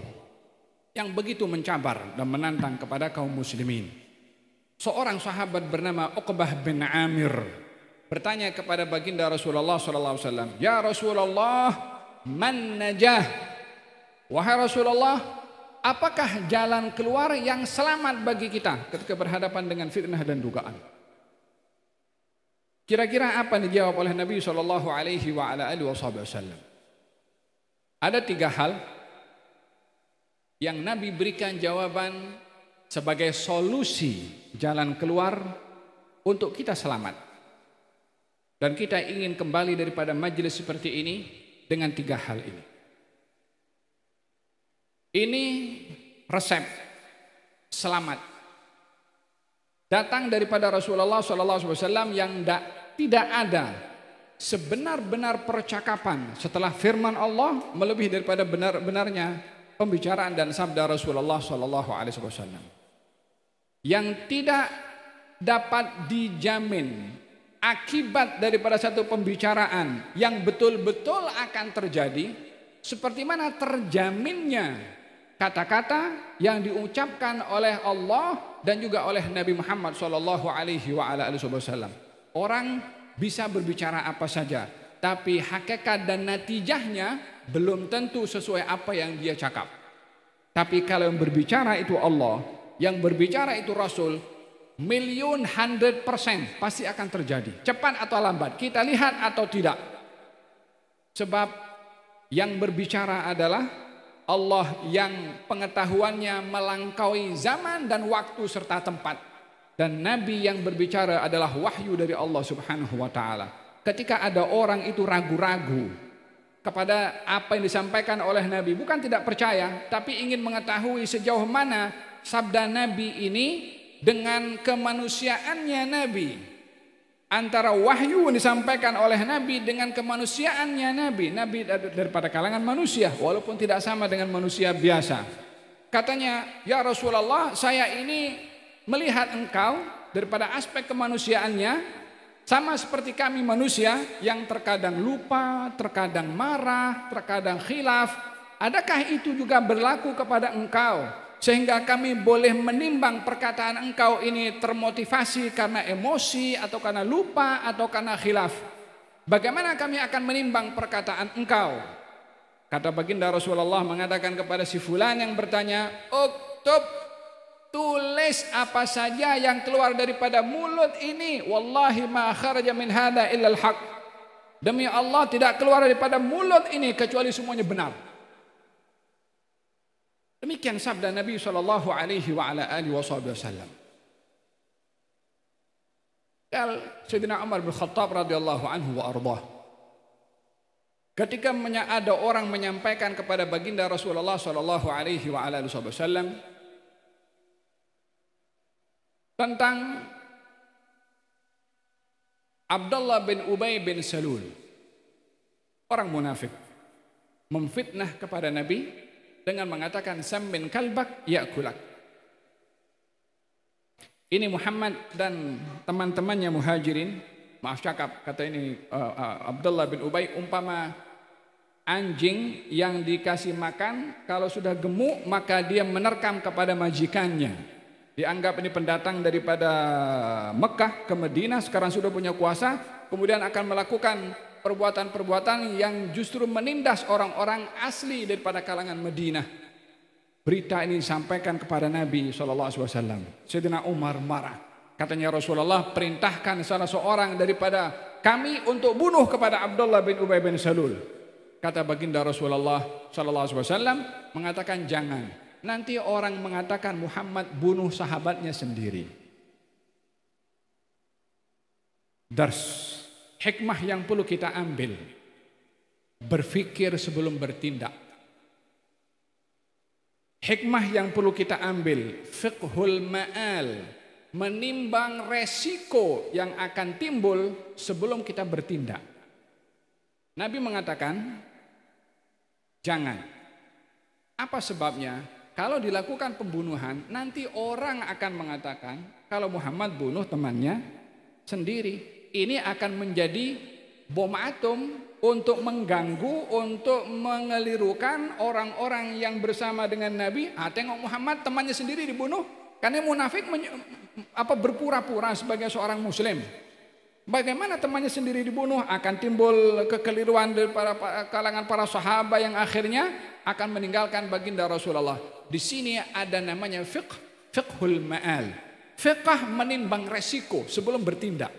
yang begitu mencabar dan menantang kepada kaum muslimin. Seorang sahabat bernama Uqbah bin Amir bertanya kepada baginda Rasulullah sallallahu alaihi wasallam, "Ya Rasulullah, man najah?" Wahai Rasulullah, apakah jalan keluar yang selamat bagi kita ketika berhadapan dengan fitnah dan dugaan? Kira-kira apa yang dijawab oleh Nabi sallallahu alaihi wa ala alihi wasallam? Ada 3 hal yang Nabi berikan jawaban sebagai solusi jalan keluar untuk kita selamat. Dan kita ingin kembali daripada majelis seperti ini dengan 3 hal ini. Ini resep selamat datang daripada Rasulullah SAW yang tidak ada sebenar-benar percakapan setelah firman Allah melebihi daripada benar-benarnya pembicaraan dan sabda Rasulullah SAW yang tidak dapat dijamin akibat daripada satu pembicaraan yang betul-betul akan terjadi seperti mana terjaminnya kata-kata yang diucapkan oleh Allah dan juga oleh Nabi Muhammad SAW. Orang bisa berbicara apa saja, tapi hakikat dan natijahnya belum tentu sesuai apa yang dia cakap. Tapi kalau yang berbicara itu Allah, yang berbicara itu Rasul, 100% pasti akan terjadi. Cepat atau lambat, kita lihat atau tidak. Sebab yang berbicara adalah Allah yang pengetahuannya melampaui zaman dan waktu serta tempat. Dan Nabi yang berbicara adalah wahyu dari Allah Subhanahu wa taala. Ketika ada orang itu ragu-ragu kepada apa yang disampaikan oleh Nabi, bukan tidak percaya, tapi ingin mengetahui sejauh mana sabda Nabi ini dengan kemanusiaannya Nabi. Antara wahyu yang disampaikan oleh Nabi dengan kemanusiaannya Nabi. Nabi daripada kalangan manusia, walaupun tidak sama dengan manusia biasa. Katanya, "Ya Rasulullah, saya ini melihat engkau daripada aspek kemanusiaannya sama seperti kami manusia yang terkadang lupa, terkadang marah, terkadang khilaf. Adakah itu juga berlaku kepada engkau? Sehingga kami boleh menimbang perkataan engkau ini termotivasi karena emosi atau karena lupa atau karena khilaf. Bagaimana kami akan menimbang perkataan engkau?" Kata baginda Rasulullah mengatakan kepada si fulan yang bertanya, "Uktub, tulis apa saja yang keluar daripada mulut ini. Wallahi ma kharaja min hada illa al-haq." Demi Allah tidak keluar daripada mulut ini kecuali semuanya benar. Demikian sabda Nabi sallallahu alaihi wa ala alihi wasallam. Sayyidina Umar bin Khattab radhiyallahu anhu wa ardhah. Ketika ada orang menyampaikan kepada baginda Rasulullah sallallahu alaihi wa ala alihi wasallam tentang Abdullah bin Ubay bin Salul, orang munafik, memfitnah kepada Nabi dengan mengatakan sammin kalbak ya'kulak. Ini Muhammad dan teman-temannya muhajirin, maaf cakap, kata ini Abdullah bin Ubay, umpama anjing yang dikasih makan, kalau sudah gemuk maka dia menerkam kepada majikannya. Dianggap ini pendatang daripada Mekah ke Madinah, sekarang sudah punya kuasa, kemudian akan melakukan perbuatan-perbuatan yang justru menindas orang-orang asli daripada kalangan Madinah. Berita ini disampaikan kepada Nabi SAW. Sayyidina Umar marah. Katanya, "Rasulullah, perintahkan salah seorang daripada kami untuk bunuh kepada Abdullah bin Ubay bin Salul." Kata baginda Rasulullah SAW mengatakan, "Jangan. Nanti orang mengatakan Muhammad bunuh sahabatnya sendiri." Dars. Hikmah yang perlu kita ambil, berpikir sebelum bertindak. Hikmah yang perlu kita ambil, fiqhul ma'al, menimbang resiko yang akan timbul sebelum kita bertindak. Nabi mengatakan, jangan. Apa sebabnya? Kalau dilakukan pembunuhan, nanti orang akan mengatakan, kalau Muhammad bunuh temannya sendiri. Ini akan menjadi bom atom untuk mengganggu, untuk mengelirukan orang-orang yang bersama dengan Nabi. Tengok Muhammad temannya sendiri dibunuh karena munafik berpura-pura sebagai seorang muslim. Bagaimana temannya sendiri dibunuh? Akan timbul kekeliruan dari kalangan para sahabat yang akhirnya akan meninggalkan baginda Rasulullah. Di sini ada namanya fiqhul ma'al. Fiqh menimbang resiko sebelum bertindak.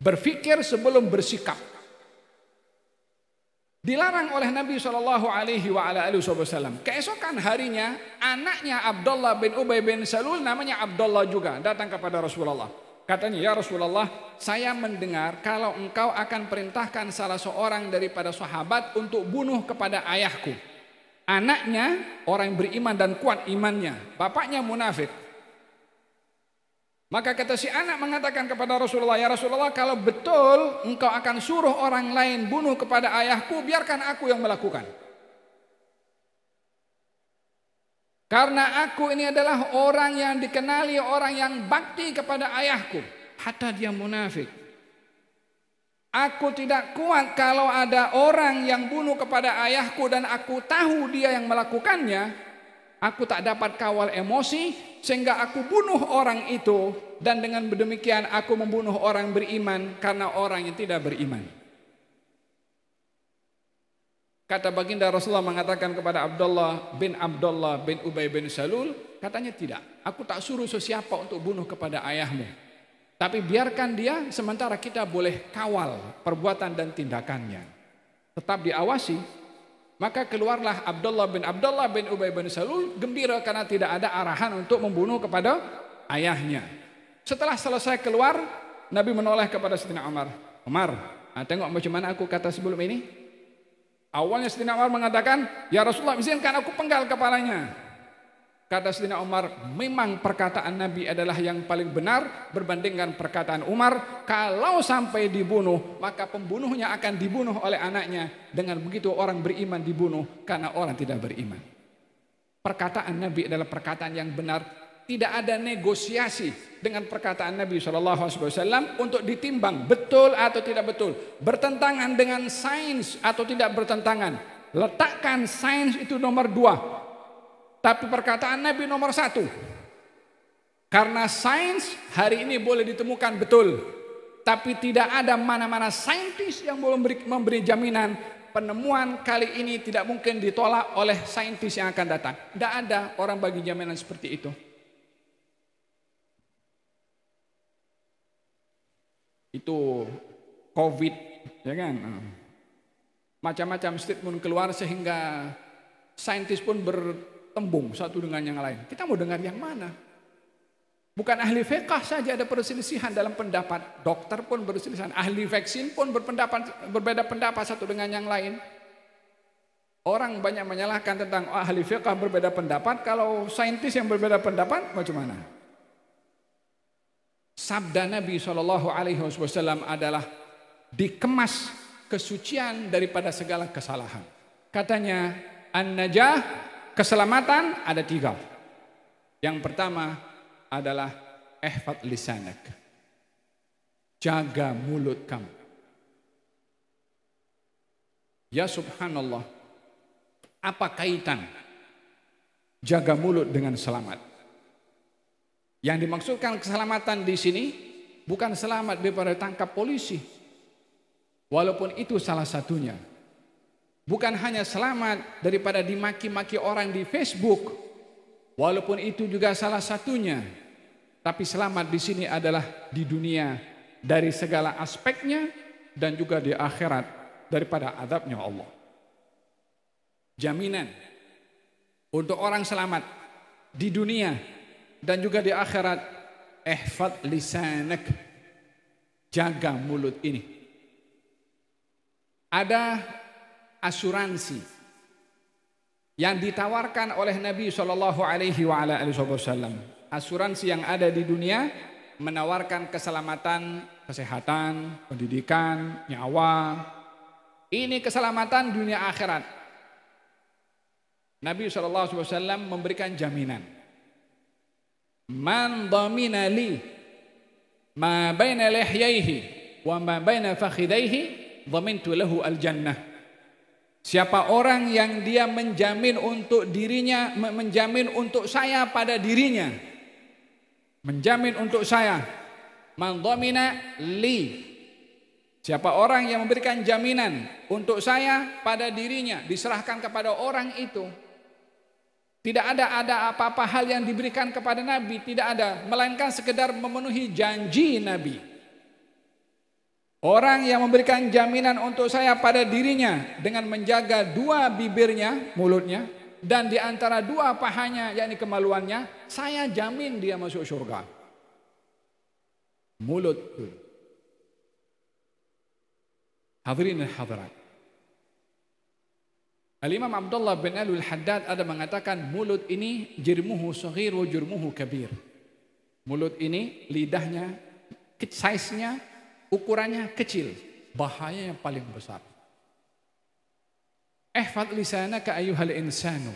Berpikir sebelum bersikap. Dilarang oleh Nabi SAW. Keesokan harinya anaknya Abdullah bin Ubay bin Salul, namanya Abdullah juga, datang kepada Rasulullah. Katanya, ya Rasulullah, saya mendengar kalau engkau akan perintahkan salah seorang daripada sahabat untuk bunuh kepada ayahku. Anaknya orang yang beriman dan kuat imannya, bapaknya munafik. Maka kata si anak mengatakan kepada Rasulullah, ya Rasulullah, kalau betul engkau akan suruh orang lain bunuh kepada ayahku, biarkan aku yang melakukan. Karena aku ini adalah orang yang dikenali, orang yang bakti kepada ayahku. Hatta dia munafik. Aku tidak kuat kalau ada orang yang bunuh kepada ayahku dan aku tahu dia yang melakukannya. Aku tak dapat kawal emosi sehingga aku bunuh orang itu. Dan dengan demikian aku membunuh orang beriman karena orang yang tidak beriman. Kata baginda Rasulullah mengatakan kepada Abdullah bin Ubay bin Salul, katanya tidak, aku tak suruh sesiapa untuk bunuh kepada ayahmu. Tapi biarkan dia sementara kita boleh kawal perbuatan dan tindakannya. Tetap diawasi. Maka keluarlah Abdullah bin Ubay bin Salul gembira karena tidak ada arahan untuk membunuh kepada ayahnya. Setelah selesai keluar, Nabi menoleh kepada Sayyidina Umar. Umar, tengok macam mana aku kata sebelum ini. Awalnya Sayyidina Umar mengatakan, ya Rasulullah, izinkan aku penggal kepalanya. Kata Sayyidina Umar, memang perkataan Nabi adalah yang paling benar berbandingkan perkataan Umar. Kalau sampai dibunuh, maka pembunuhnya akan dibunuh oleh anaknya. Dengan begitu orang beriman dibunuh karena orang tidak beriman. Perkataan Nabi adalah perkataan yang benar. Tidak ada negosiasi dengan perkataan Nabi SAW untuk ditimbang betul atau tidak betul. Bertentangan dengan sains atau tidak bertentangan. Letakkan sains itu nomor 2. Tapi perkataan Nabi nomor 1. Karena sains hari ini boleh ditemukan betul. Tapi tidak ada mana-mana saintis yang boleh memberi jaminan penemuan kali ini tidak mungkin ditolak oleh saintis yang akan datang. Tidak ada orang bagi jaminan seperti itu. Itu COVID, ya kan? Macam-macam statement keluar sehingga saintis pun bertembung satu dengan yang lain. Kita mau dengar yang mana? Bukan ahli fiqh saja ada perselisihan dalam pendapat. Dokter pun berselisihan. Ahli vaksin pun berbeda pendapat satu dengan yang lain. Orang banyak menyalahkan tentang ahli fiqh berbeda pendapat. Kalau saintis yang berbeda pendapat, macam mana? Sabda Nabi SAW adalah dikemas kesucian daripada segala kesalahan. Katanya, an-najah, keselamatan ada 3. Yang pertama adalah ihfad lisanak. Jaga mulut kamu. Ya subhanallah. Apa kaitan jaga mulut dengan selamat? Yang dimaksudkan keselamatan di sini bukan selamat daripada tangkap polisi. Walaupun itu salah satunya. Bukan hanya selamat daripada dimaki-maki orang di Facebook. Walaupun itu juga salah satunya. Tapi selamat di sini adalah di dunia dari segala aspeknya dan juga di akhirat daripada azabnya Allah. Jaminan untuk orang selamat di dunia dan juga di akhirat, ihfad lisanak, jaga mulut ini. Ada asuransi yang ditawarkan oleh Nabi SAW. Asuransi yang ada di dunia menawarkan keselamatan, kesehatan, pendidikan, nyawa. Ini keselamatan dunia akhirat. Nabi SAW memberikan jaminan. Man dhamina li, ma baina lihyaihi wa ma baina fakhidaihi dhamintu lahu al-jannah. Siapa orang yang dia menjamin untuk dirinya, menjamin untuk saya pada dirinya, menjamin untuk saya, man dhamina li, siapa orang yang memberikan jaminan untuk saya pada dirinya, diserahkan kepada orang itu. Tidak ada apa-apa hal yang diberikan kepada Nabi, tidak ada, melainkan sekedar memenuhi janji Nabi. Orang yang memberikan jaminan untuk saya pada dirinya dengan menjaga dua bibirnya, mulutnya, dan di antara dua pahanya, yakni kemaluannya, saya jamin dia masuk surga. Mulut. Hadirin dan hadirat. Al-Imam Abdullah bin Al-Haddad ada mengatakan mulut ini jirmuhu saghir wa jurmuhu kabir. Mulut ini lidahnya, size-nya, ukurannya kecil, bahayanya paling besar. Ihfad lisanaka ayyuhal insanu,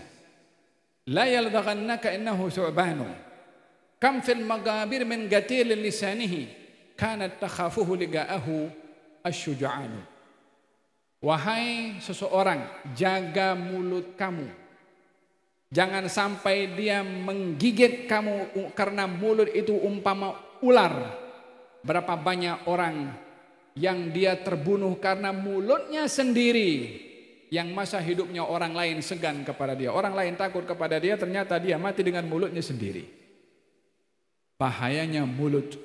la yaldaghannaka innahu thu'banu. Kam fil magabir min gatil lisanihi, kanat takhafuhu liga'ahu asyuja'anu. Wahai seseorang, jaga mulut kamu. Jangan sampai dia menggigit kamu, karena mulut itu umpama ular. Berapa banyak orang yang dia terbunuh karena mulutnya sendiri, yang masa hidupnya orang lain segan kepada dia, orang lain takut kepada dia, ternyata dia mati dengan mulutnya sendiri. Bahayanya mulut.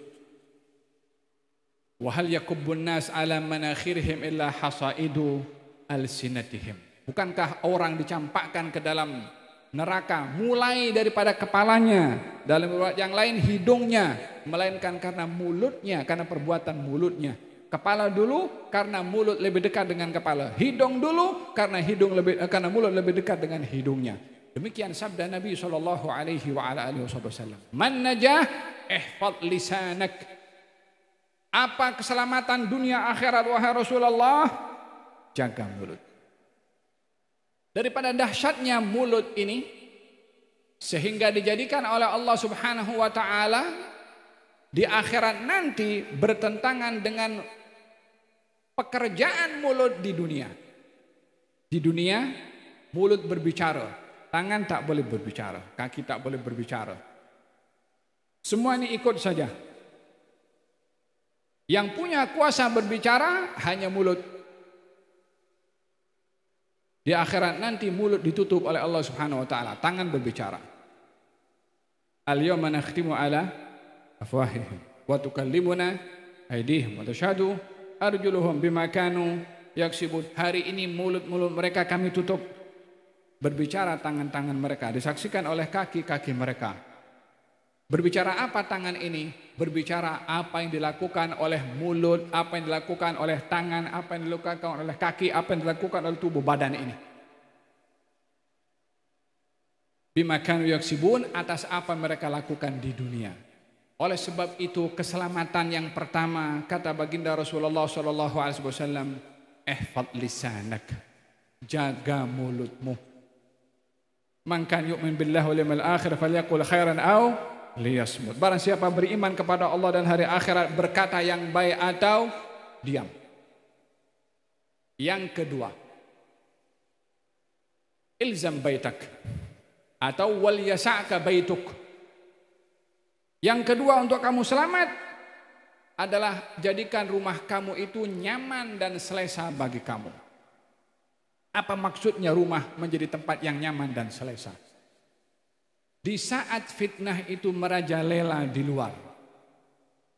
Wahal yakubbun nas ala manakhirihim illa hasaidu alsinatihim. Bukankah orang dicampakkan ke dalam neraka mulai daripada kepalanya, dalam riwayat yang lain hidungnya, melainkan karena mulutnya, karena perbuatan mulutnya. Kepala dulu karena mulut lebih dekat dengan kepala, hidung dulu karena karena mulut lebih dekat dengan hidungnya. Demikian sabda Nabi sallallahu alaihi wasallam. Man najah ihfad lisanak. Apa keselamatan dunia akhirat wahai Rasulullah? Jaga mulut. Daripada dahsyatnya mulut ini, sehingga dijadikan oleh Allah Subhanahu wa taala di akhirat nanti bertentangan dengan pekerjaan mulut di dunia. Di dunia mulut berbicara, tangan tak boleh berbicara, kaki tak boleh berbicara. Semua ini ikut saja. Yang punya kuasa berbicara hanya mulut. Di akhirat nanti mulut ditutup oleh Allah Subhanahu wa taala, tangan berbicara. Al-yawma nakhtimu ala afwahihim wa tukallimuna aydihim wa tashhadu arjuluhum bima kanu yaksibun. Hari ini mulut-mulut mereka kami tutup. Berbicara tangan-tangan mereka, disaksikan oleh kaki-kaki mereka. Berbicara apa tangan ini? Berbicara apa yang dilakukan oleh mulut, apa yang dilakukan oleh tangan, apa yang dilakukan oleh kaki, apa yang dilakukan oleh tubuh badan ini. Bima kanu yaksibun, atas apa mereka lakukan di dunia. Oleh sebab itu keselamatan yang pertama kata baginda Rasulullah sallallahu alaihi wasallam, ihfad lisanak. Jaga mulutmu. Man kan yu'min billahi wal yawmil akhir falyaqul khairan aw liyasmut. Barang siapa beriman kepada Allah dan hari akhirat, berkata yang baik atau diam. Yang kedua, ilzam baitak atau wal yasa'ka baituk. Yang kedua untuk kamu selamat adalah jadikan rumah kamu itu nyaman dan selesa bagi kamu. Apa maksudnya rumah menjadi tempat yang nyaman dan selesa? Di saat fitnah itu merajalela di luar,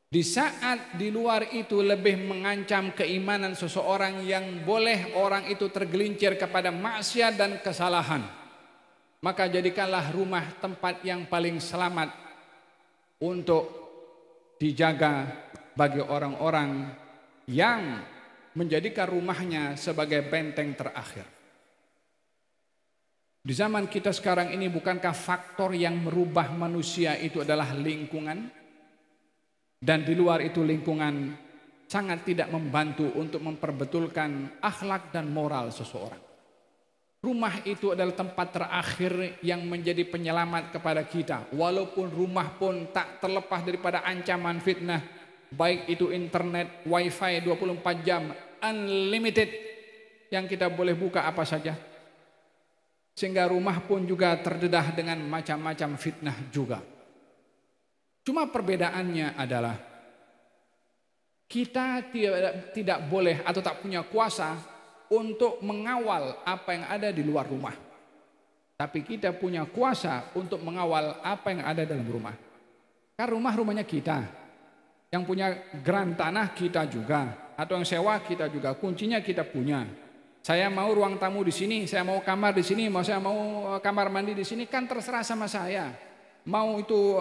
di saat di luar itu lebih mengancam keimanan seseorang yang boleh orang itu tergelincir kepada maksiat dan kesalahan, maka jadikanlah rumah tempat yang paling selamat untuk dijaga bagi orang-orang yang menjadikan rumahnya sebagai benteng terakhir. Di zaman kita sekarang ini, bukankah faktor yang merubah manusia itu adalah lingkungan? Dan di luar itu lingkungan sangat tidak membantu untuk memperbetulkan akhlak dan moral seseorang. Rumah itu adalah tempat terakhir yang menjadi penyelamat kepada kita. Walaupun rumah pun tak terlepas daripada ancaman fitnah, baik itu internet, wifi 24 jam, unlimited, yang kita boleh buka apa saja. Sehingga rumah pun juga terdedah dengan macam-macam fitnah juga. Cuma perbedaannya adalah kita tidak boleh atau tak punya kuasa untuk mengawal apa yang ada di luar rumah. Tapi kita punya kuasa untuk mengawal apa yang ada dalam rumah. Kan rumahnya kita. Yang punya gran tanah kita juga. Atau yang sewa kita juga. Kuncinya kita punya. Saya mau ruang tamu di sini, saya mau kamar di sini, saya mau kamar mandi di sini, kan terserah sama saya. Mau itu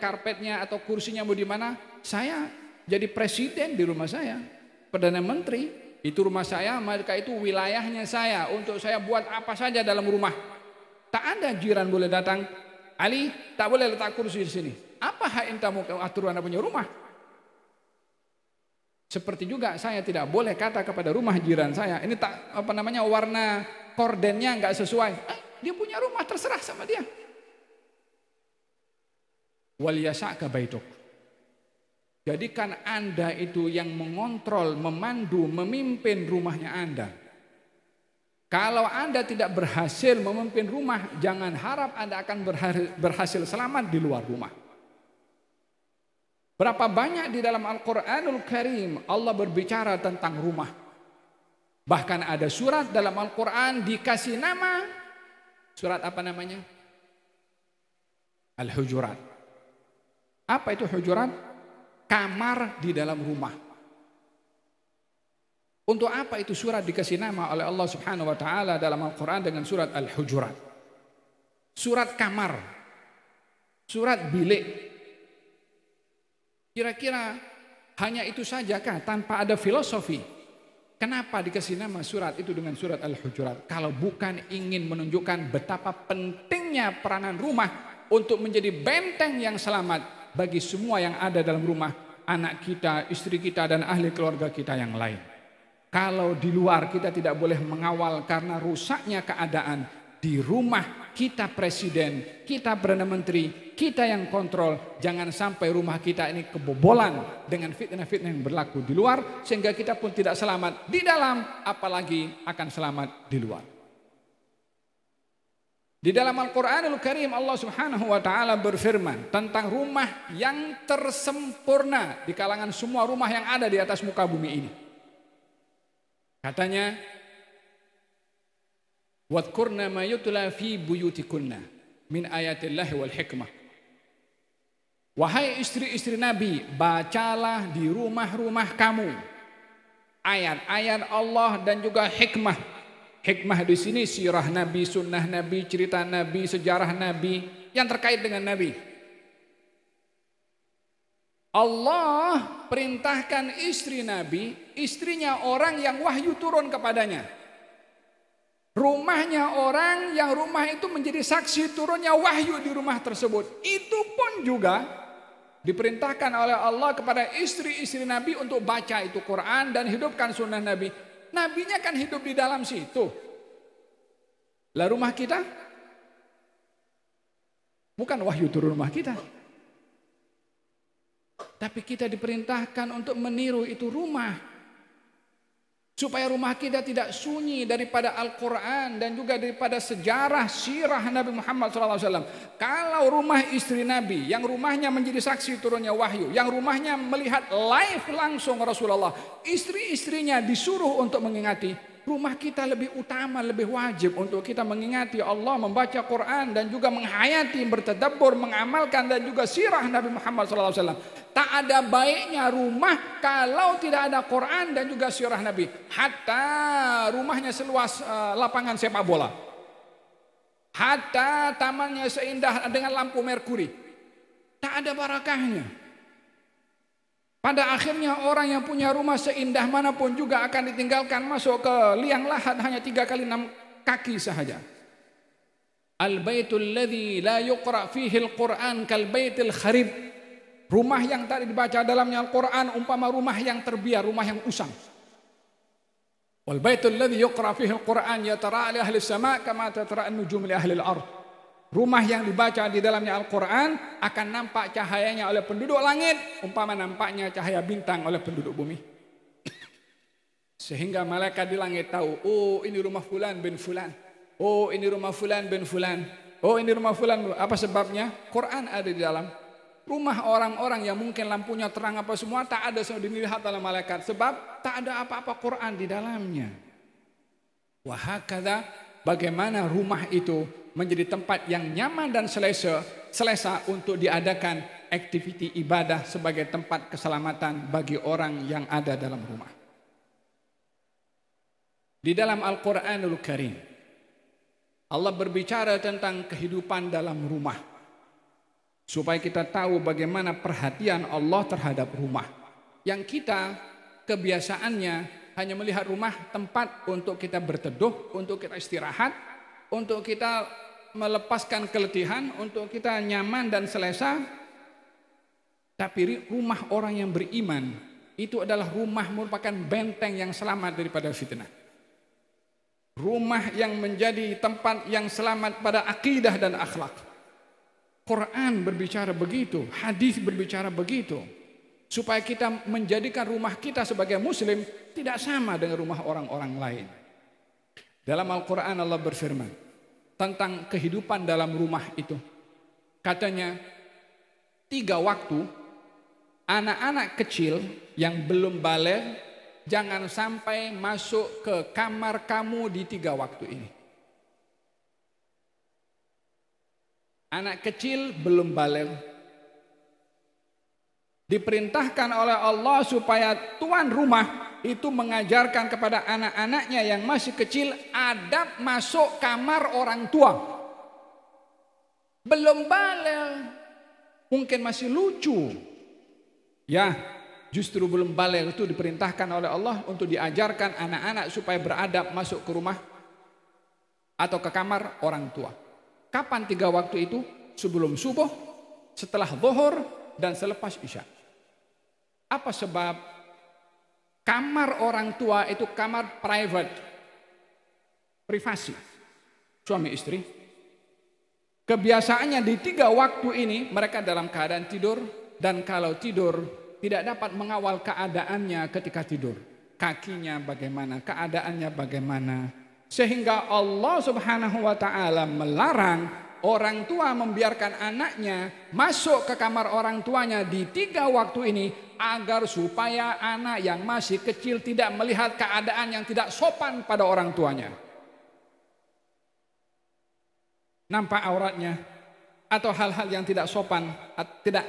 karpetnya atau kursinya mau di mana? Saya jadi presiden di rumah saya, perdana menteri, itu rumah saya, maka itu wilayahnya saya untuk saya buat apa saja dalam rumah. Tak ada jiran boleh datang, Ali tak boleh letak kursi di sini. Apa hak entamu atur anda punya rumah? Seperti juga saya tidak boleh kata kepada rumah jiran saya, ini tak warna kordennya enggak sesuai. Dia punya rumah, terserah sama dia. Wal yasa'ka baituk. Jadikan Anda itu yang mengontrol, memandu, memimpin rumahnya Anda. Kalau Anda tidak berhasil memimpin rumah, jangan harap Anda akan berhasil selamat di luar rumah. Berapa banyak di dalam Al-Quranul Karim Allah berbicara tentang rumah. Bahkan ada surat dalam Al-Quran dikasih nama. Surat apa namanya? Al-Hujurat. Apa itu Hujurat? Kamar di dalam rumah. Untuk apa itu surat dikasih nama oleh Allah Subhanahu wa taala dalam Al-Quran dengan surat Al-Hujurat? Surat kamar. Surat bilik. Kira-kira hanya itu sajakah tanpa ada filosofi? Kenapa dikasih nama surat itu dengan surat Al-Hujurat? Kalau bukan ingin menunjukkan betapa pentingnya peranan rumah untuk menjadi benteng yang selamat bagi semua yang ada dalam rumah, anak kita, istri kita, dan ahli keluarga kita yang lain. Kalau di luar kita tidak boleh mengawal karena rusaknya keadaan, di rumah kita presiden, kita perdana menteri, kita yang kontrol. Jangan sampai rumah kita ini kebobolan dengan fitnah-fitnah yang berlaku di luar, sehingga kita pun tidak selamat di dalam, apalagi akan selamat di luar. Di dalam Al-Quranul Karim Allah Subhanahu wa taala berfirman tentang rumah yang tersempurna di kalangan semua rumah yang ada di atas muka bumi ini. Katanya, wadhkurna ma yutla fi buyutikunna min ayatillahi wal hikmah. Wahai istri-istri Nabi, bacalah di rumah-rumah kamu ayat-ayat Allah dan juga hikmah. Hikmah di sini sirah Nabi, sunnah Nabi, cerita Nabi, sejarah Nabi yang terkait dengan Nabi. Allah perintahkan istri Nabi, istrinya orang yang wahyu turun kepadanya. Rumahnya orang yang rumah itu menjadi saksi turunnya wahyu di rumah tersebut. Itu pun juga diperintahkan oleh Allah kepada istri-istri Nabi untuk baca itu Quran dan hidupkan sunnah Nabi. Nabinya kan hidup di dalam situ. Lah rumah kita bukan wahyu turun rumah kita. Tapi kita diperintahkan untuk meniru itu rumah. Supaya rumah kita tidak sunyi daripada Al-Quran dan juga daripada sejarah sirah Nabi Muhammad SAW. Kalau rumah istri Nabi yang rumahnya menjadi saksi turunnya wahyu, yang rumahnya melihat live langsung Rasulullah, istri-istrinya disuruh untuk mengingati, rumah kita lebih utama, lebih wajib untuk kita mengingati Allah, membaca Quran dan juga menghayati, bertadabbur, mengamalkan dan juga sirah Nabi Muhammad SAW. Tak ada baiknya rumah kalau tidak ada Quran dan juga sirah Nabi. Hatta rumahnya seluas lapangan sepak bola. Hatta tamannya seindah dengan lampu merkuri. Tak ada barakahnya. Pada akhirnya orang yang punya rumah seindah manapun juga akan ditinggalkan masuk ke liang lahat hanya 3 kali 6 kaki sahaja. Al-baitul ladzi la yuqra fihi al-Quran kal baitil kharib. Rumah yang tak dibaca dalamnya Al-Quran umpama rumah yang terbiar, rumah yang usang. Wal baitul ladzi yuqra fihi al-Quran yatara li ahli as-sama' kama tatara an-nujum li ahli al-ard. Rumah yang dibaca di dalamnya Al-Quran akan nampak cahayanya oleh penduduk langit, umpama nampaknya cahaya bintang oleh penduduk bumi. Sehingga malaikat di langit tahu, oh ini rumah fulan bin fulan. Oh ini rumah fulan bin fulan. Oh ini rumah fulan. Apa sebabnya? Quran ada di dalam. Rumah orang-orang yang mungkin lampunya terang apa semua, tak ada yang dilihat oleh malaikat. Sebab tak ada apa-apa Quran di dalamnya. Wahakadha, bagaimana rumah itu menjadi tempat yang nyaman dan selesa untuk diadakan aktiviti ibadah sebagai tempat keselamatan bagi orang yang ada dalam rumah. Di dalam Al-Quranul Karim, Allah berbicara tentang kehidupan dalam rumah. Supaya kita tahu bagaimana perhatian Allah terhadap rumah. Yang kita kebiasaannya hanya melihat rumah tempat untuk kita berteduh, untuk kita istirahat, untuk kita melepaskan keletihan, untuk kita nyaman dan selesa. Tapi rumah orang yang beriman itu adalah rumah merupakan benteng yang selamat daripada fitnah. Rumah yang menjadi tempat yang selamat pada akidah dan akhlak. Quran berbicara begitu, hadis berbicara begitu. Supaya kita menjadikan rumah kita sebagai muslim tidak sama dengan rumah orang-orang lain. Dalam Al-Quran Allah berfirman tentang kehidupan dalam rumah itu. Katanya 3 waktu anak-anak kecil yang belum baligh jangan sampai masuk ke kamar kamu di 3 waktu ini. Anak kecil belum baligh diperintahkan oleh Allah supaya tuan rumah itu mengajarkan kepada anak-anaknya yang masih kecil adab masuk kamar orang tua. Belum baligh, mungkin masih lucu. Ya, justru belum baligh itu diperintahkan oleh Allah untuk diajarkan anak-anak supaya beradab masuk ke rumah atau ke kamar orang tua. Kapan 3 waktu itu? Sebelum subuh, setelah zuhur, dan selepas isya. Apa sebab? Kamar orang tua itu kamar private, privasi, suami istri. Kebiasaannya di 3 waktu ini mereka dalam keadaan tidur, dan kalau tidur tidak dapat mengawal keadaannya ketika tidur. Kakinya bagaimana, keadaannya bagaimana. Sehingga Allah Subhanahu wa ta'ala melarang orang tua membiarkan anaknya masuk ke kamar orang tuanya di 3 waktu ini agar supaya anak yang masih kecil tidak melihat keadaan yang tidak sopan pada orang tuanya. Nampak auratnya atau hal-hal yang tidak sopan, tidak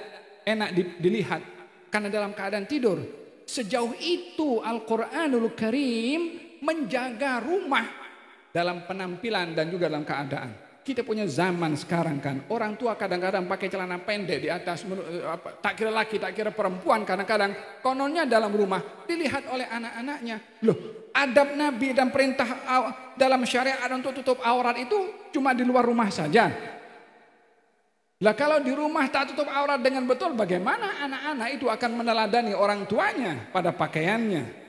enak dilihat karena dalam keadaan tidur. Sejauh itu Al-Quranul Karim menjaga rumah dalam penampilan dan juga dalam keadaan. Kita punya zaman sekarang kan, orang tua kadang-kadang pakai celana pendek di atas, tak kira laki, tak kira perempuan, kadang-kadang kononnya dalam rumah dilihat oleh anak-anaknya. Loh, adab Nabi dan perintah dalam syariat untuk tutup aurat itu cuma di luar rumah saja. Lah kalau di rumah tak tutup aurat dengan betul, bagaimana anak-anak itu akan meneladani orang tuanya pada pakaiannya?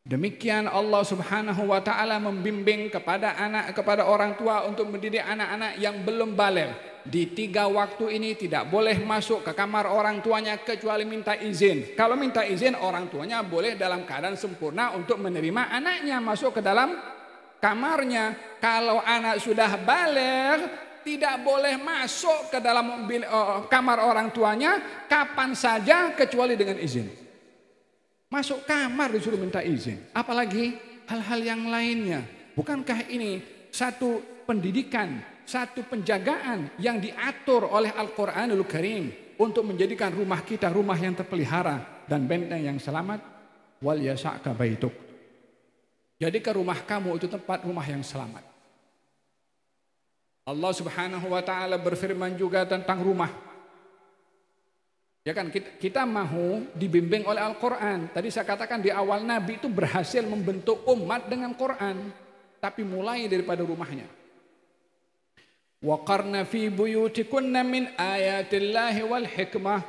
Demikian Allah Subhanahu wa ta'ala membimbing kepada orang tua untuk mendidik anak-anak yang belum baligh. Di 3 waktu ini tidak boleh masuk ke kamar orang tuanya kecuali minta izin. Kalau minta izin, orang tuanya boleh dalam keadaan sempurna untuk menerima anaknya masuk ke dalam kamarnya. Kalau anak sudah baligh, tidak boleh masuk ke dalam kamar orang tuanya kapan saja kecuali dengan izin. Masuk kamar disuruh minta izin. Apalagi hal-hal yang lainnya. Bukankah ini satu pendidikan, satu penjagaan yang diatur oleh Al-Quranul Karim untuk menjadikan rumah kita rumah yang terpelihara dan benteng yang selamat? Wal yasa'ka baituk. Jadikan rumah kamu itu tempat rumah yang selamat. Allah Subhanahu wa ta'ala berfirman juga tentang rumah. Ya kan, kita mau dibimbing oleh Al-Quran. Tadi saya katakan di awal Nabi itu berhasil membentuk umat dengan Quran. Tapi mulai daripada rumahnya. Wa qarna fi buyutikunna min ayatillahi wal hikmah.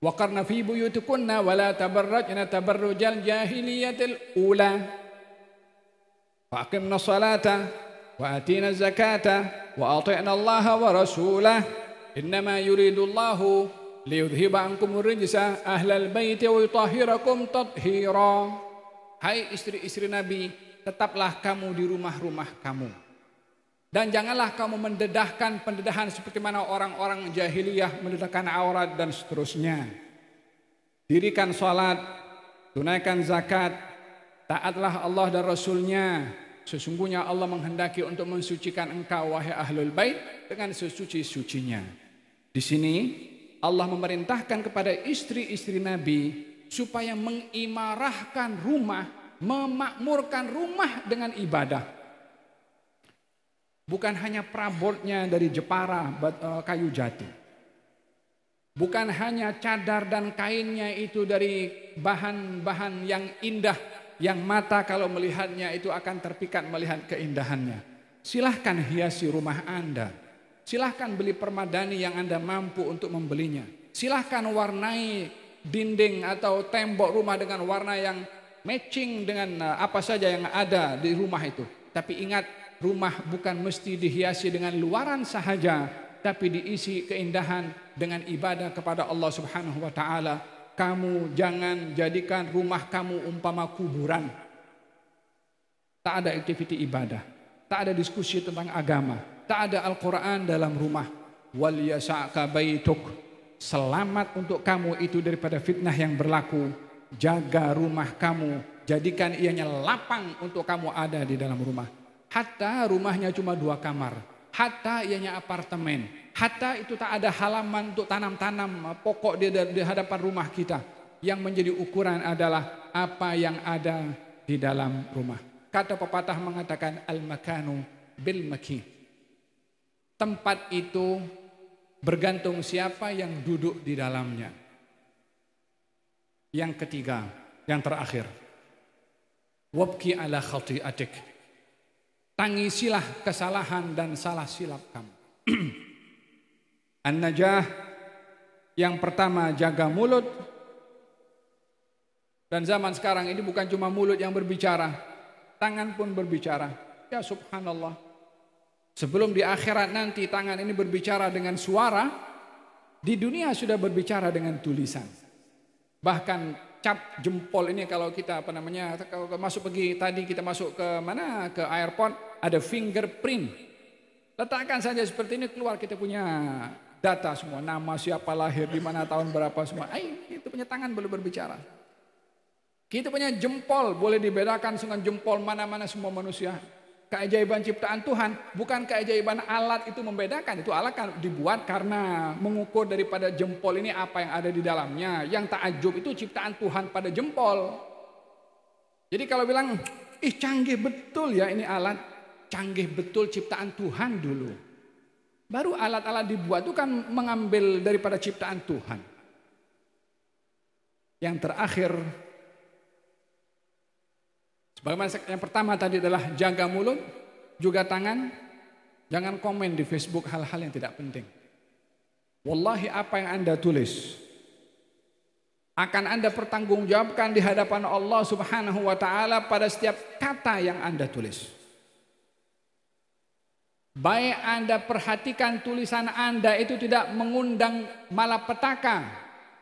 Wa qarna fi buyutikunna wa la tabarrajna tabarrujal jahiliyatil ula. Fa aqimna salata wa atina zakata wa ati'na Allah wa rasulah innama yuridullahu liyudhiba ankumur rijsa ahlal baiti wa yutahhirakum tathira. Hai istri-istri Nabi, tetaplah kamu di rumah-rumah kamu. Dan janganlah kamu mendedahkan pendedahan seperti mana orang-orang jahiliyah mendedahkan aurat dan seterusnya. Dirikan salat, tunaikan zakat, taatlah Allah dan Rasulnya. Sesungguhnya Allah menghendaki untuk mensucikan engkau wahai ahlul bait dengan sesuci-sucinya. Di sini Allah memerintahkan kepada istri-istri Nabi supaya mengimarahkan rumah, memakmurkan rumah dengan ibadah. Bukan hanya perabotnya dari Jepara, kayu jati. Bukan hanya cadar dan kainnya itu dari bahan-bahan yang indah, yang mata kalau melihatnya itu akan terpikat melihat keindahannya. Silahkan hiasi rumah Anda. Silahkan beli permadani yang Anda mampu untuk membelinya. Silahkan warnai dinding atau tembok rumah dengan warna yang matching dengan apa saja yang ada di rumah itu. Tapi ingat, rumah bukan mesti dihiasi dengan luaran sahaja, tapi diisi keindahan dengan ibadah kepada Allah Subhanahu wa taala. Kamu jangan jadikan rumah kamu umpama kuburan. Tak ada aktiviti ibadah, tak ada diskusi tentang agama, tak ada Al-Qur'an dalam rumah. Wal yasa'ka baituk. Selamat untuk kamu itu daripada fitnah yang berlaku. Jaga rumah kamu, jadikan ianya lapang untuk kamu ada di dalam rumah. Hatta rumahnya cuma 2 kamar, hatta ianya apartemen, hatta itu tak ada halaman untuk tanam-tanam pokok di hadapan rumah kita. Yang menjadi ukuran adalah apa yang ada di dalam rumah. Kata pepatah mengatakan al-makanu bil maki. Tempat itu bergantung siapa yang duduk di dalamnya. Yang ketiga, yang terakhir, wabki ala khati'atik. Tangisilah kesalahan dan salah silap kamu. An-najah, yang pertama jaga mulut. Dan zaman sekarang ini bukan cuma mulut yang berbicara, tangan pun berbicara. Ya subhanallah. Sebelum di akhirat nanti tangan ini berbicara dengan suara, di dunia sudah berbicara dengan tulisan. Bahkan cap jempol ini kalau kita kalau masuk pergi tadi kita masuk ke mana, ke airport, ada fingerprint. Letakkan saja seperti ini, keluar kita punya data semua, nama siapa, lahir di mana, tahun berapa, semua. Itu punya tangan boleh berbicara. Kita punya jempol boleh dibedakan dengan jempol mana-mana semua manusia. Keajaiban ciptaan Tuhan, bukan keajaiban alat itu membedakan. Itu alat kan dibuat karena mengukur daripada jempol ini apa yang ada di dalamnya. Yang takjub itu ciptaan Tuhan pada jempol. Jadi kalau bilang, canggih betul ya ini alat. Canggih betul ciptaan Tuhan dulu. Baru alat-alat dibuat itu kan mengambil daripada ciptaan Tuhan. Yang terakhir, sebagaimana yang pertama tadi adalah jaga mulut, juga tangan. Jangan komen di Facebook hal-hal yang tidak penting. Wallahi apa yang Anda tulis akan Anda pertanggungjawabkan di hadapan Allah Subhanahu wa taala pada setiap kata yang Anda tulis. Baik Anda perhatikan tulisan Anda itu tidak mengundang malapetaka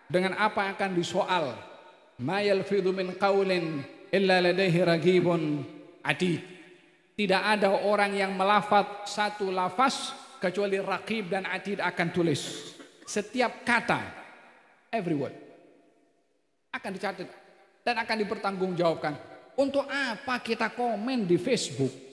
dengan apa yang akan disoal. Ma yalfidhu min qaulin illa ladaihi raqibun atid. Tidak ada orang yang melafaz satu lafaz kecuali raqib dan atid akan tulis. Setiap kata, every word akan dicatat dan akan dipertanggungjawabkan. Untuk apa kita komen di Facebook?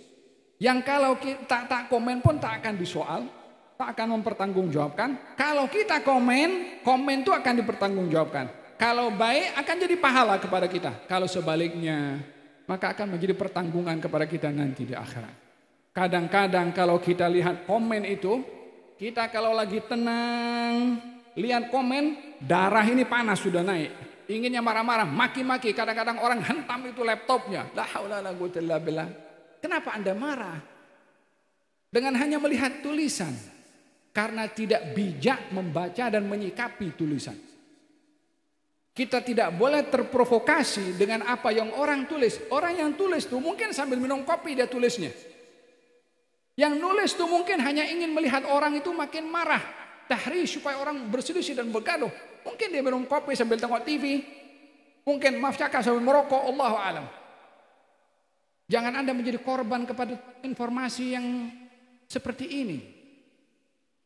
Yang kalau kita tak komen pun tak akan disoal, tak akan mempertanggungjawabkan. Kalau kita komen itu akan dipertanggungjawabkan. Kalau baik akan jadi pahala kepada kita. Kalau sebaliknya, maka akan menjadi pertanggungan kepada kita nanti di akhirat. Kadang-kadang kalau kita lihat komen itu, kita kalau lagi tenang, lihat komen, darah ini panas sudah naik. Inginnya marah-marah, maki-maki. Kadang-kadang orang hentam itu laptopnya. La haula la quwwata illa billah. Kenapa Anda marah? Dengan hanya melihat tulisan. Karena tidak bijak membaca dan menyikapi tulisan. Kita tidak boleh terprovokasi dengan apa yang orang tulis. Orang yang tulis itu mungkin sambil minum kopi dia tulisnya. Yang nulis itu mungkin hanya ingin melihat orang itu makin marah. Tahrish supaya orang berselisih dan bergaduh. Mungkin dia minum kopi sambil tengok TV. Mungkin maaf cakap sambil merokok. Allahu a'lam. Jangan Anda menjadi korban kepada informasi yang seperti ini.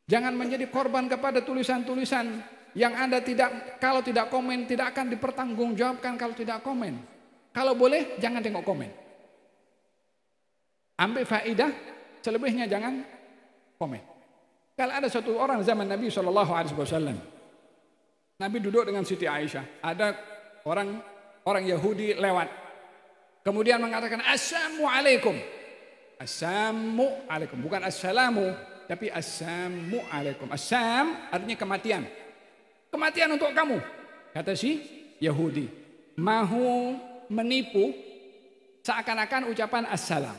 Jangan menjadi korban kepada tulisan-tulisan yang Anda kalau tidak komen tidak akan dipertanggungjawabkan kalau tidak komen. Kalau boleh jangan tengok komen. Ambil faidah, selebihnya jangan komen. Kalau ada satu orang zaman Nabi SAW, Nabi duduk dengan Siti Aisyah. Ada orang Yahudi lewat. Kemudian mengatakan Assalamualaikum. Assalamualaikum. Bukan assalamu, tapi Assalamualaikum. Assam artinya kematian. Kematian untuk kamu. Kata si Yahudi. Mahu menipu seakan-akan ucapan assalam.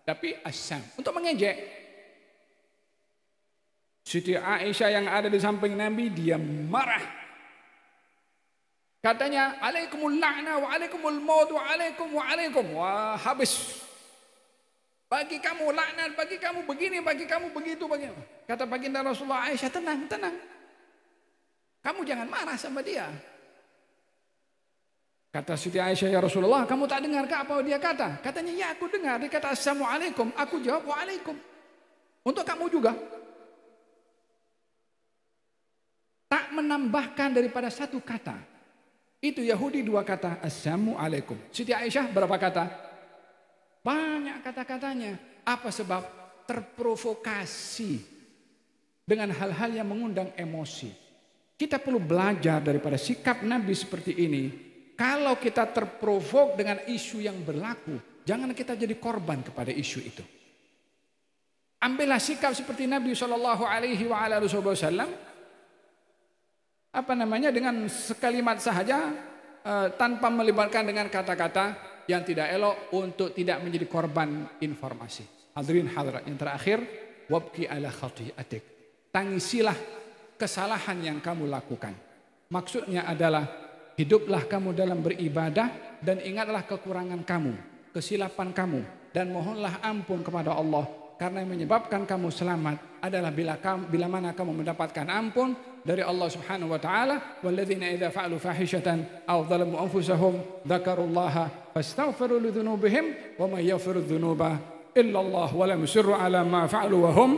Tapi assam. Untuk mengejek. Siti Aisyah yang ada di samping Nabi, dia marah. Katanya, alaikumul la'na wa alaikumul maut wa alaikum. Wah, habis. Bagi kamu laknat, bagi kamu begini, bagi kamu begitu, bagi. Kata baginda Rasulullah, Aisyah, tenang. Kamu jangan marah sama dia. Kata Siti Aisyah, ya Rasulullah, kamu tak dengar ke apa dia kata? Katanya, ya aku dengar. Dia kata, Assalamualaikum. Aku jawab, waalaikum. Untuk kamu juga. Tak menambahkan daripada satu kata. Itu Yahudi 2 kata, Assalamualaikum. Siti Aisyah berapa kata? Banyak kata-katanya. Apa sebab? Terprovokasi dengan hal-hal yang mengundang emosi. Kita perlu belajar daripada sikap Nabi seperti ini. Kalau kita terprovok dengan isu yang berlaku, jangan kita jadi korban kepada isu itu. Ambillah sikap seperti Nabi SAW. Dengan sekalimat sahaja tanpa melibatkan dengan kata-kata yang tidak elok untuk tidak menjadi korban informasi. Hadirin hadirat yang terakhir, wabki ala khati'atik. Tangisilah kesalahan yang kamu lakukan. Maksudnya adalah hiduplah kamu dalam beribadah dan ingatlah kekurangan kamu, kesilapan kamu dan mohonlah ampun kepada Allah. Karena yang menyebabkan kamu selamat adalah bila mana kamu mendapatkan ampun dari Allah Subhanahu wa taala. Walladzina idza fa'alu fahishatan aw dzalamu anfusahum dzakarullaha fastaghfiru lidzunubihim wa may yaghfiru dzunuba illa Allah wa lam yusirru ala ma fa'alu wa hum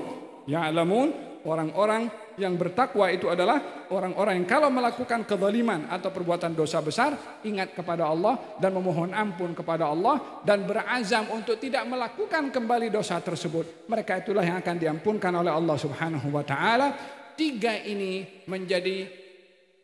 ya'lamun. Orang-orang yang bertakwa itu adalah orang-orang yang kalau melakukan kezaliman atau perbuatan dosa besar, ingat kepada Allah dan memohon ampun kepada Allah dan berazam untuk tidak melakukan kembali dosa tersebut. Mereka itulah yang akan diampunkan oleh Allah Subhanahu wa taala. 3 ini menjadi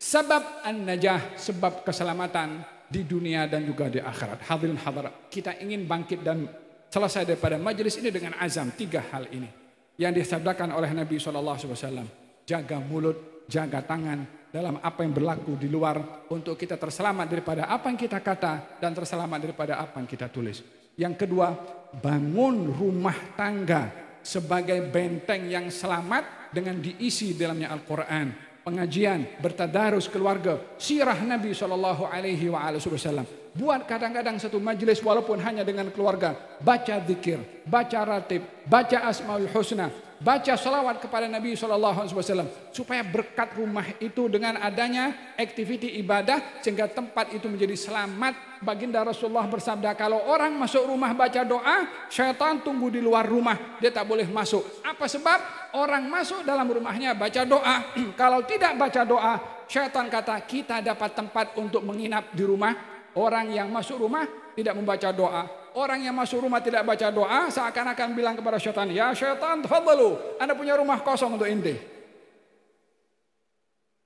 sebab an-najah, sebab keselamatan di dunia dan juga di akhirat. Hadirin hadirat, kita ingin bangkit dan selesai daripada majelis ini dengan azam 3 hal ini yang disabdakan oleh Nabi SAW. Jaga mulut, jaga tangan dalam apa yang berlaku di luar untuk kita terselamat daripada apa yang kita kata dan terselamat daripada apa yang kita tulis. Yang kedua, bangun rumah tangga sebagai benteng yang selamat dengan diisi dalamnya Al-Quran, pengajian, bertadarus keluarga, sirah Nabi SAW. Buat kadang-kadang satu majelis walaupun hanya dengan keluarga, baca zikir, baca ratib, baca asmaul husna, baca salawat kepada Nabi SAW, supaya berkat rumah itu dengan adanya aktiviti ibadah sehingga tempat itu menjadi selamat. Baginda Rasulullah bersabda, kalau orang masuk rumah baca doa, syaitan tunggu di luar rumah, dia tak boleh masuk. Apa sebab? Orang masuk dalam rumahnya baca doa. Kalau tidak baca doa, syaitan kata kita dapat tempat untuk menginap di rumah. Orang yang masuk rumah tidak membaca doa. Orang yang masuk rumah tidak baca doa seakan-akan bilang kepada syaitan, ya syaitan, tafadhalu, Anda punya rumah kosong untuk ente.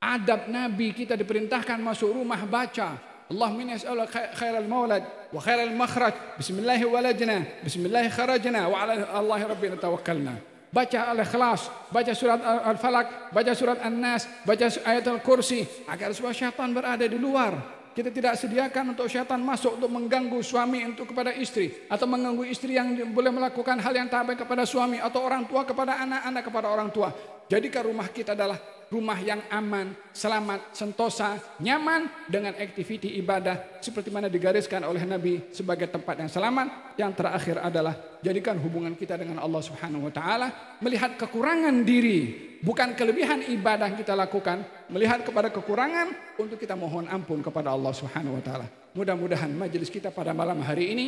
Adab Nabi, kita diperintahkan masuk rumah baca. Allahumma nas'aluka khairal maulad wa khairal makhraj. Bismillahi walajna, bismillahi kharajna wa ala Allahi rabbina tawakkalna. Baca Al-Ikhlas, baca surat Al-Falaq, baca surat An-Nas, baca ayat Al-Kursi agar supaya syaitan berada di luar. Kita tidak sediakan untuk syaitan masuk untuk mengganggu suami untuk kepada istri, atau mengganggu istri yang boleh melakukan hal yang tak baik kepada suami, atau orang tua kepada anak, anak kepada orang tua. Jadikan rumah kita adalah rumah yang aman, selamat, sentosa, nyaman dengan aktiviti ibadah seperti mana digariskan oleh Nabi sebagai tempat yang selamat. Yang terakhir adalah jadikan hubungan kita dengan Allah Subhanahu wa taala, melihat kekurangan diri, bukan kelebihan ibadah yang kita lakukan, melihat kepada kekurangan untuk kita mohon ampun kepada Allah Subhanahu wa taala. Mudah-mudahan majelis kita pada malam hari ini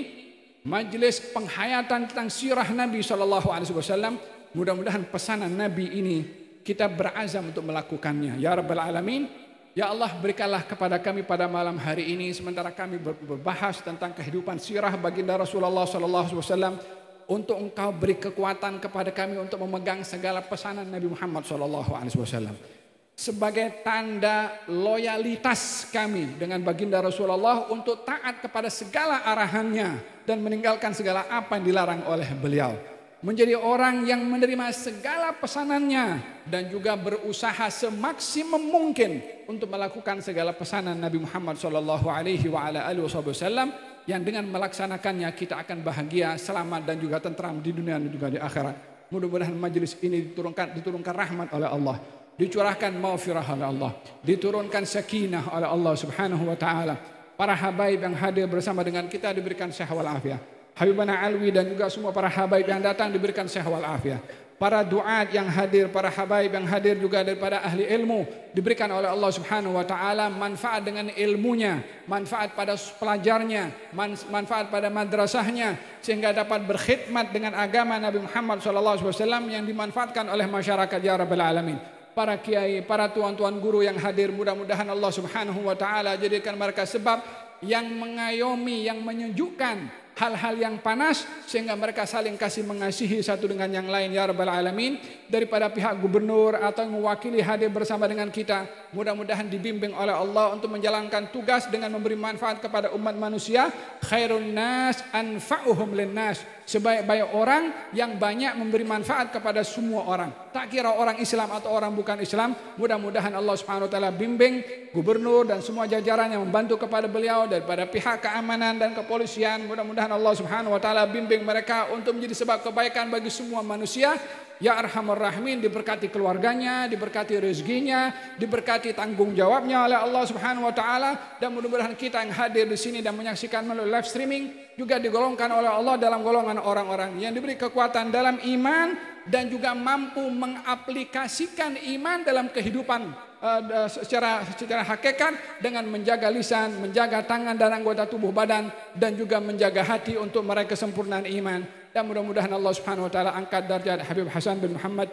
majelis penghayatan tentang sirah Nabi SAW. Mudah-mudahan pesanan Nabi ini kita berazam untuk melakukannya. Ya Rabbal Alamin. Ya Allah, berikanlah kepada kami pada malam hari ini, sementara kami berbahas tentang kehidupan sirah baginda Rasulullah SAW, untuk Engkau beri kekuatan kepada kami untuk memegang segala pesanan Nabi Muhammad SAW. Sebagai tanda loyalitas kami dengan baginda Rasulullah untuk taat kepada segala arahannya dan meninggalkan segala apa yang dilarang oleh beliau. Menjadi orang yang menerima segala pesanannya dan juga berusaha semaksimum mungkin untuk melakukan segala pesanan Nabi Muhammad SAW, yang dengan melaksanakannya kita akan bahagia, selamat dan juga tentram di dunia dan juga di akhirat. Mudah-mudahan majelis ini diturunkan rahmat oleh Allah, dicurahkan maghfirah oleh Allah, diturunkan sakinah oleh Allah Subhanahu wa taala. Para habaib yang hadir bersama dengan kita diberikan sehat wal afiat. Habibana Alwi dan juga semua para habaib yang datang diberikan sehat wal afiat. Para duat yang hadir, para habaib yang hadir juga daripada ahli ilmu diberikan oleh Allah Subhanahu wa taala manfaat dengan ilmunya, manfaat pada pelajarnya, manfaat pada madrasahnya, sehingga dapat berkhidmat dengan agama Nabi Muhammad SAW yang dimanfaatkan oleh masyarakat ya Rabbal Alamin. Para kiai, para tuan-tuan guru yang hadir, mudah-mudahan Allah Subhanahu wa taala jadikan mereka sebab yang mengayomi, yang menyejukkan hal-hal yang panas, sehingga mereka saling kasih mengasihi satu dengan yang lain ya Rabbal Alamin. Daripada pihak gubernur atau yang mewakili hadir bersama dengan kita, mudah-mudahan dibimbing oleh Allah untuk menjalankan tugas dengan memberi manfaat kepada umat manusia. Khairun nas anfa'uhum linnas, sebaik-baik orang yang banyak memberi manfaat kepada semua orang, tak kira orang Islam atau orang bukan Islam. Mudah-mudahan Allah Subhanahu wa taala bimbing gubernur dan semua jajaran yang membantu kepada beliau daripada pihak keamanan dan kepolisian. Mudah-mudahan Allah Subhanahu wa taala bimbing mereka untuk menjadi sebab kebaikan bagi semua manusia. Ya Arhamar Rahimin, diberkati keluarganya, diberkati rezekinya, diberkati tanggung jawabnya oleh Allah Subhanahu wa taala, dan mudah-mudahan kita yang hadir di sini dan menyaksikan melalui live streaming juga digolongkan oleh Allah dalam golongan orang-orang yang diberi kekuatan dalam iman dan juga mampu mengaplikasikan iman dalam kehidupan secara hakikat, dengan menjaga lisan, menjaga tangan dan anggota tubuh badan, dan juga menjaga hati untuk meraih kesempurnaan iman. Dan mudah-mudahan Allah Subhanahu wa taala angkat darjat Habib Hasan bin Muhammad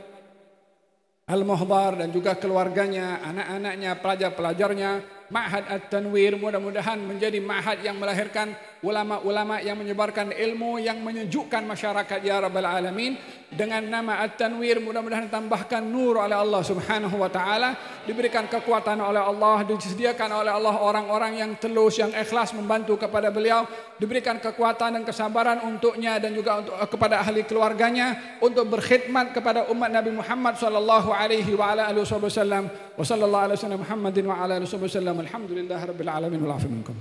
Al-Muhdar dan juga keluarganya, anak-anaknya, pelajar-pelajarnya, Ma'had At-Tanwir. Mudah-mudahan menjadi ma'had yang melahirkan ulama-ulama yang menyebarkan ilmu yang menyejukkan masyarakat ya Rabbal Alamin. Dengan nama At-Tanwir mudah-mudahan tambahkan nur oleh Allah Subhanahu wa taala, diberikan kekuatan oleh Allah, disediakan oleh Allah orang-orang yang tulus, yang ikhlas membantu kepada beliau, diberikan kekuatan dan kesabaran untuknya dan juga untuk kepada ahli keluarganya untuk berkhidmat kepada umat Nabi Muhammad sallallahu alaihi wa ala alihi wasallam. Wa sallallahu alaihi wasallam Muhammadin wa ala alihi wasallam. Alhamdulillahirabbil alamin wal afu minkum.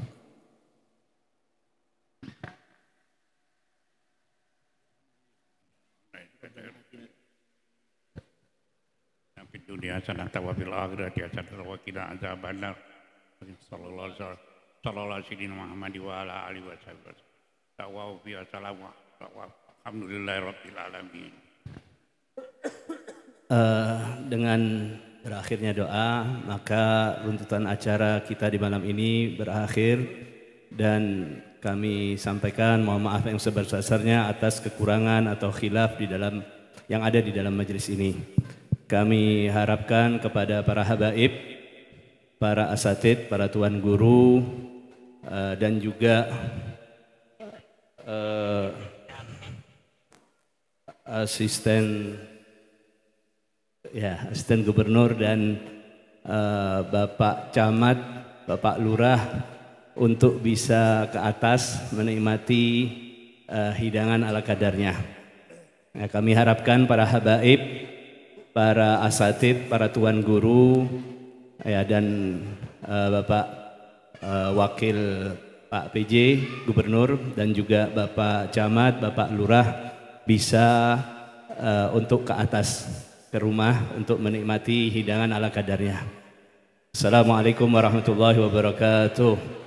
Dunia sanata wa fil akhirati hasanatan wa qina adzabannar. Sallallahu alaihi Muhammad wa ala alihi wasallam. Tawafu fi salamu. Alhamdulillahirabbil alamin.
Dengan berakhirnya doa, maka runtutan acara kita di malam ini berakhir, dan kami sampaikan mohon maaf yang sebesar-besarnya atas kekurangan atau khilaf di dalam yang ada di dalam majelis ini. Kami harapkan kepada para habaib, para asatid, para tuan guru, dan juga asisten gubernur dan Bapak Camat, Bapak Lurah untuk bisa ke atas menikmati hidangan ala kadarnya. Nah, kami harapkan para habaib, para asatid, para tuan guru, ya, dan Bapak Wakil Pak PJ Gubernur dan juga Bapak Camat, Bapak Lurah bisa untuk ke atas ke rumah untuk menikmati hidangan ala kadarnya. Assalamualaikum warahmatullahi wabarakatuh.